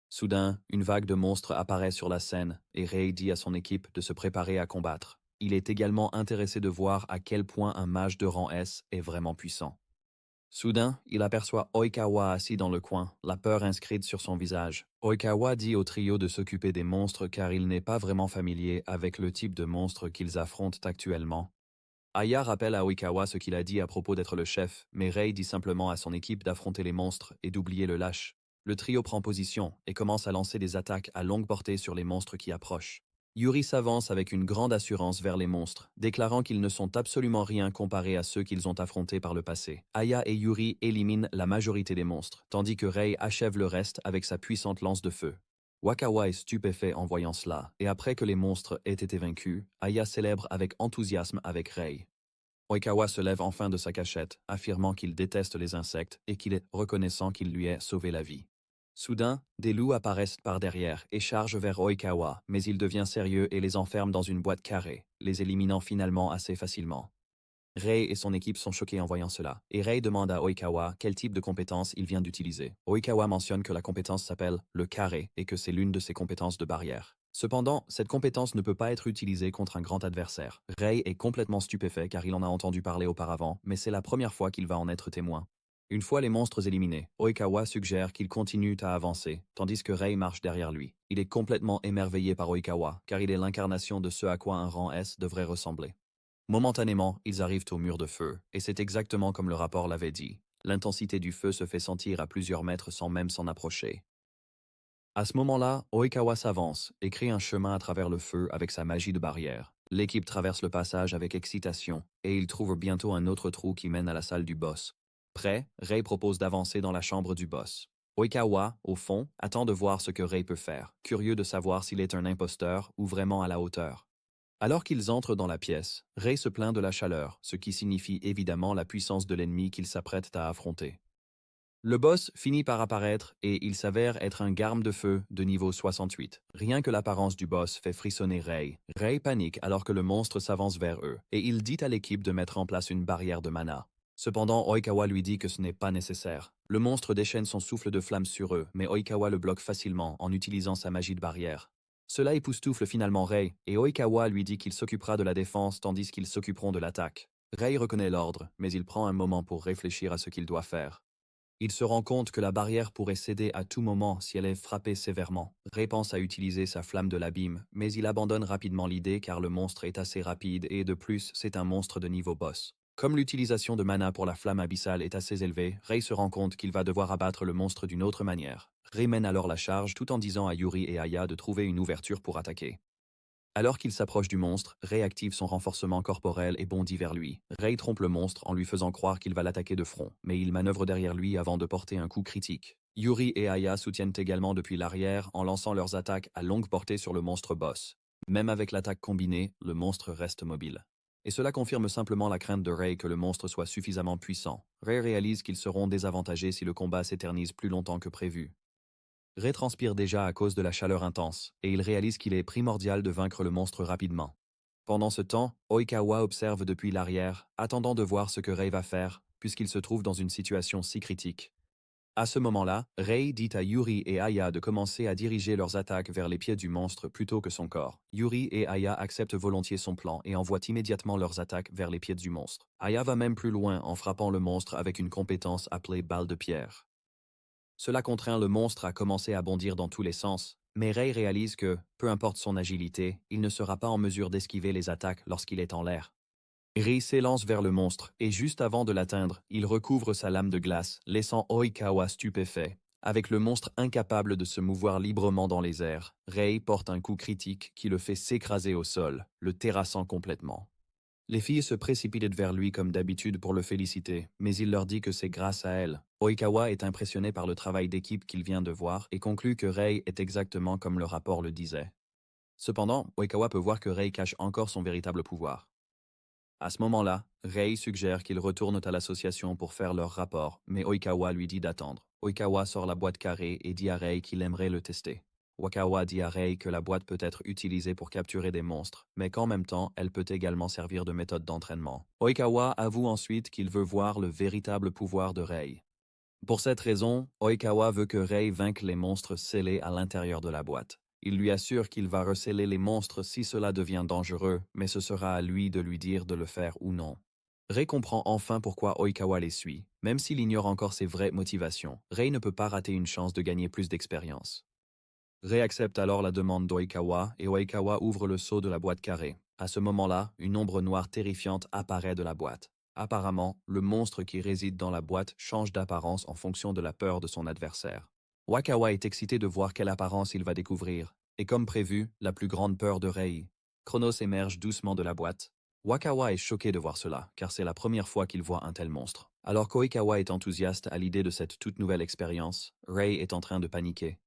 Soudain, une vague de monstres apparaît sur la scène et Rei dit à son équipe de se préparer à combattre. Il est également intéressé de voir à quel point un mage de rang S est vraiment puissant. Soudain, il aperçoit Oikawa assis dans le coin, la peur inscrite sur son visage. Oikawa dit au trio de s'occuper des monstres car il n'est pas vraiment familier avec le type de monstres qu'ils affrontent actuellement. Aya rappelle à Oikawa ce qu'il a dit à propos d'être le chef, mais Rei dit simplement à son équipe d'affronter les monstres et d'oublier le lâche. Le trio prend position et commence à lancer des attaques à longue portée sur les monstres qui approchent. Yuri s'avance avec une grande assurance vers les monstres, déclarant qu'ils ne sont absolument rien comparés à ceux qu'ils ont affrontés par le passé. Aya et Yuri éliminent la majorité des monstres, tandis que Rei achève le reste avec sa puissante lance de feu. Wakawa est stupéfait en voyant cela, et après que les monstres aient été vaincus, Aya célèbre avec enthousiasme avec Rei. Oikawa se lève enfin de sa cachette, affirmant qu'il déteste les insectes et qu'il est reconnaissant qu'il lui ait sauvé la vie. Soudain, des loups apparaissent par derrière et chargent vers Oikawa, mais il devient sérieux et les enferme dans une boîte carrée, les éliminant finalement assez facilement. Rei et son équipe sont choqués en voyant cela, et Rei demande à Oikawa quel type de compétence il vient d'utiliser. Oikawa mentionne que la compétence s'appelle le carré et que c'est l'une de ses compétences de barrière. Cependant, cette compétence ne peut pas être utilisée contre un grand adversaire. Rei est complètement stupéfait car il en a entendu parler auparavant, mais c'est la première fois qu'il va en être témoin. Une fois les monstres éliminés, Oikawa suggère qu'il continue à avancer, tandis que Rei marche derrière lui. Il est complètement émerveillé par Oikawa, car il est l'incarnation de ce à quoi un rang S devrait ressembler. Momentanément, ils arrivent au mur de feu, et c'est exactement comme le rapport l'avait dit. L'intensité du feu se fait sentir à plusieurs mètres sans même s'en approcher. À ce moment-là, Oikawa s'avance et crée un chemin à travers le feu avec sa magie de barrière. L'équipe traverse le passage avec excitation, et ils trouvent bientôt un autre trou qui mène à la salle du boss. Prêt, Rei propose d'avancer dans la chambre du boss. Oikawa, au fond, attend de voir ce que Rei peut faire, curieux de savoir s'il est un imposteur ou vraiment à la hauteur. Alors qu'ils entrent dans la pièce, Rei se plaint de la chaleur, ce qui signifie évidemment la puissance de l'ennemi qu'il s'apprête à affronter. Le boss finit par apparaître et il s'avère être un garme de feu de niveau 68. Rien que l'apparence du boss fait frissonner Rei. Rei panique alors que le monstre s'avance vers eux et il dit à l'équipe de mettre en place une barrière de mana. Cependant, Oikawa lui dit que ce n'est pas nécessaire. Le monstre déchaîne son souffle de flamme sur eux, mais Oikawa le bloque facilement en utilisant sa magie de barrière. Cela époustoufle finalement Rei, et Oikawa lui dit qu'il s'occupera de la défense tandis qu'ils s'occuperont de l'attaque. Rei reconnaît l'ordre, mais il prend un moment pour réfléchir à ce qu'il doit faire. Il se rend compte que la barrière pourrait céder à tout moment si elle est frappée sévèrement. Rei pense à utiliser sa flamme de l'abîme, mais il abandonne rapidement l'idée car le monstre est assez rapide et de plus, c'est un monstre de niveau boss. Comme l'utilisation de mana pour la flamme abyssale est assez élevée, Rei se rend compte qu'il va devoir abattre le monstre d'une autre manière. Rei mène alors la charge tout en disant à Yuri et Aya de trouver une ouverture pour attaquer. Alors qu'il s'approche du monstre, Rei active son renforcement corporel et bondit vers lui. Rei trompe le monstre en lui faisant croire qu'il va l'attaquer de front, mais il manœuvre derrière lui avant de porter un coup critique. Yuri et Aya soutiennent également depuis l'arrière en lançant leurs attaques à longue portée sur le monstre boss. Même avec l'attaque combinée, le monstre reste mobile. Et cela confirme simplement la crainte de Rei que le monstre soit suffisamment puissant. Rei réalise qu'ils seront désavantagés si le combat s'éternise plus longtemps que prévu. Rei transpire déjà à cause de la chaleur intense, et il réalise qu'il est primordial de vaincre le monstre rapidement. Pendant ce temps, Oikawa observe depuis l'arrière, attendant de voir ce que Rei va faire, puisqu'il se trouve dans une situation si critique. À ce moment-là, Rei dit à Yuri et Aya de commencer à diriger leurs attaques vers les pieds du monstre plutôt que son corps. Yuri et Aya acceptent volontiers son plan et envoient immédiatement leurs attaques vers les pieds du monstre. Aya va même plus loin en frappant le monstre avec une compétence appelée balle de pierre. Cela contraint le monstre à commencer à bondir dans tous les sens, mais Rei réalise que, peu importe son agilité, il ne sera pas en mesure d'esquiver les attaques lorsqu'il est en l'air. Rei s'élance vers le monstre, et juste avant de l'atteindre, il recouvre sa lame de glace, laissant Oikawa stupéfait. Avec le monstre incapable de se mouvoir librement dans les airs, Rei porte un coup critique qui le fait s'écraser au sol, le terrassant complètement. Les filles se précipitent vers lui comme d'habitude pour le féliciter, mais il leur dit que c'est grâce à elle. Oikawa est impressionné par le travail d'équipe qu'il vient de voir et conclut que Rei est exactement comme le rapport le disait. Cependant, Oikawa peut voir que Rei cache encore son véritable pouvoir. À ce moment-là, Rei suggère qu'ils retournent à l'association pour faire leur rapport, mais Oikawa lui dit d'attendre. Oikawa sort la boîte carrée et dit à Rei qu'il aimerait le tester. Oikawa dit à Rei que la boîte peut être utilisée pour capturer des monstres, mais qu'en même temps, elle peut également servir de méthode d'entraînement. Oikawa avoue ensuite qu'il veut voir le véritable pouvoir de Rei. Pour cette raison, Oikawa veut que Rei vainque les monstres scellés à l'intérieur de la boîte. Il lui assure qu'il va receller les monstres si cela devient dangereux, mais ce sera à lui de lui dire de le faire ou non. Rei comprend enfin pourquoi Oikawa les suit. Même s'il ignore encore ses vraies motivations, Rei ne peut pas rater une chance de gagner plus d'expérience. Rei accepte alors la demande d'Oikawa et Oikawa ouvre le seau de la boîte carrée. À ce moment-là, une ombre noire terrifiante apparaît de la boîte. Apparemment, le monstre qui réside dans la boîte change d'apparence en fonction de la peur de son adversaire. Oikawa est excité de voir quelle apparence il va découvrir, et comme prévu, la plus grande peur de Rei. Chronos émerge doucement de la boîte. Oikawa est choqué de voir cela, car c'est la première fois qu'il voit un tel monstre. Alors qu'Oikawa est enthousiaste à l'idée de cette toute nouvelle expérience, Rei est en train de paniquer.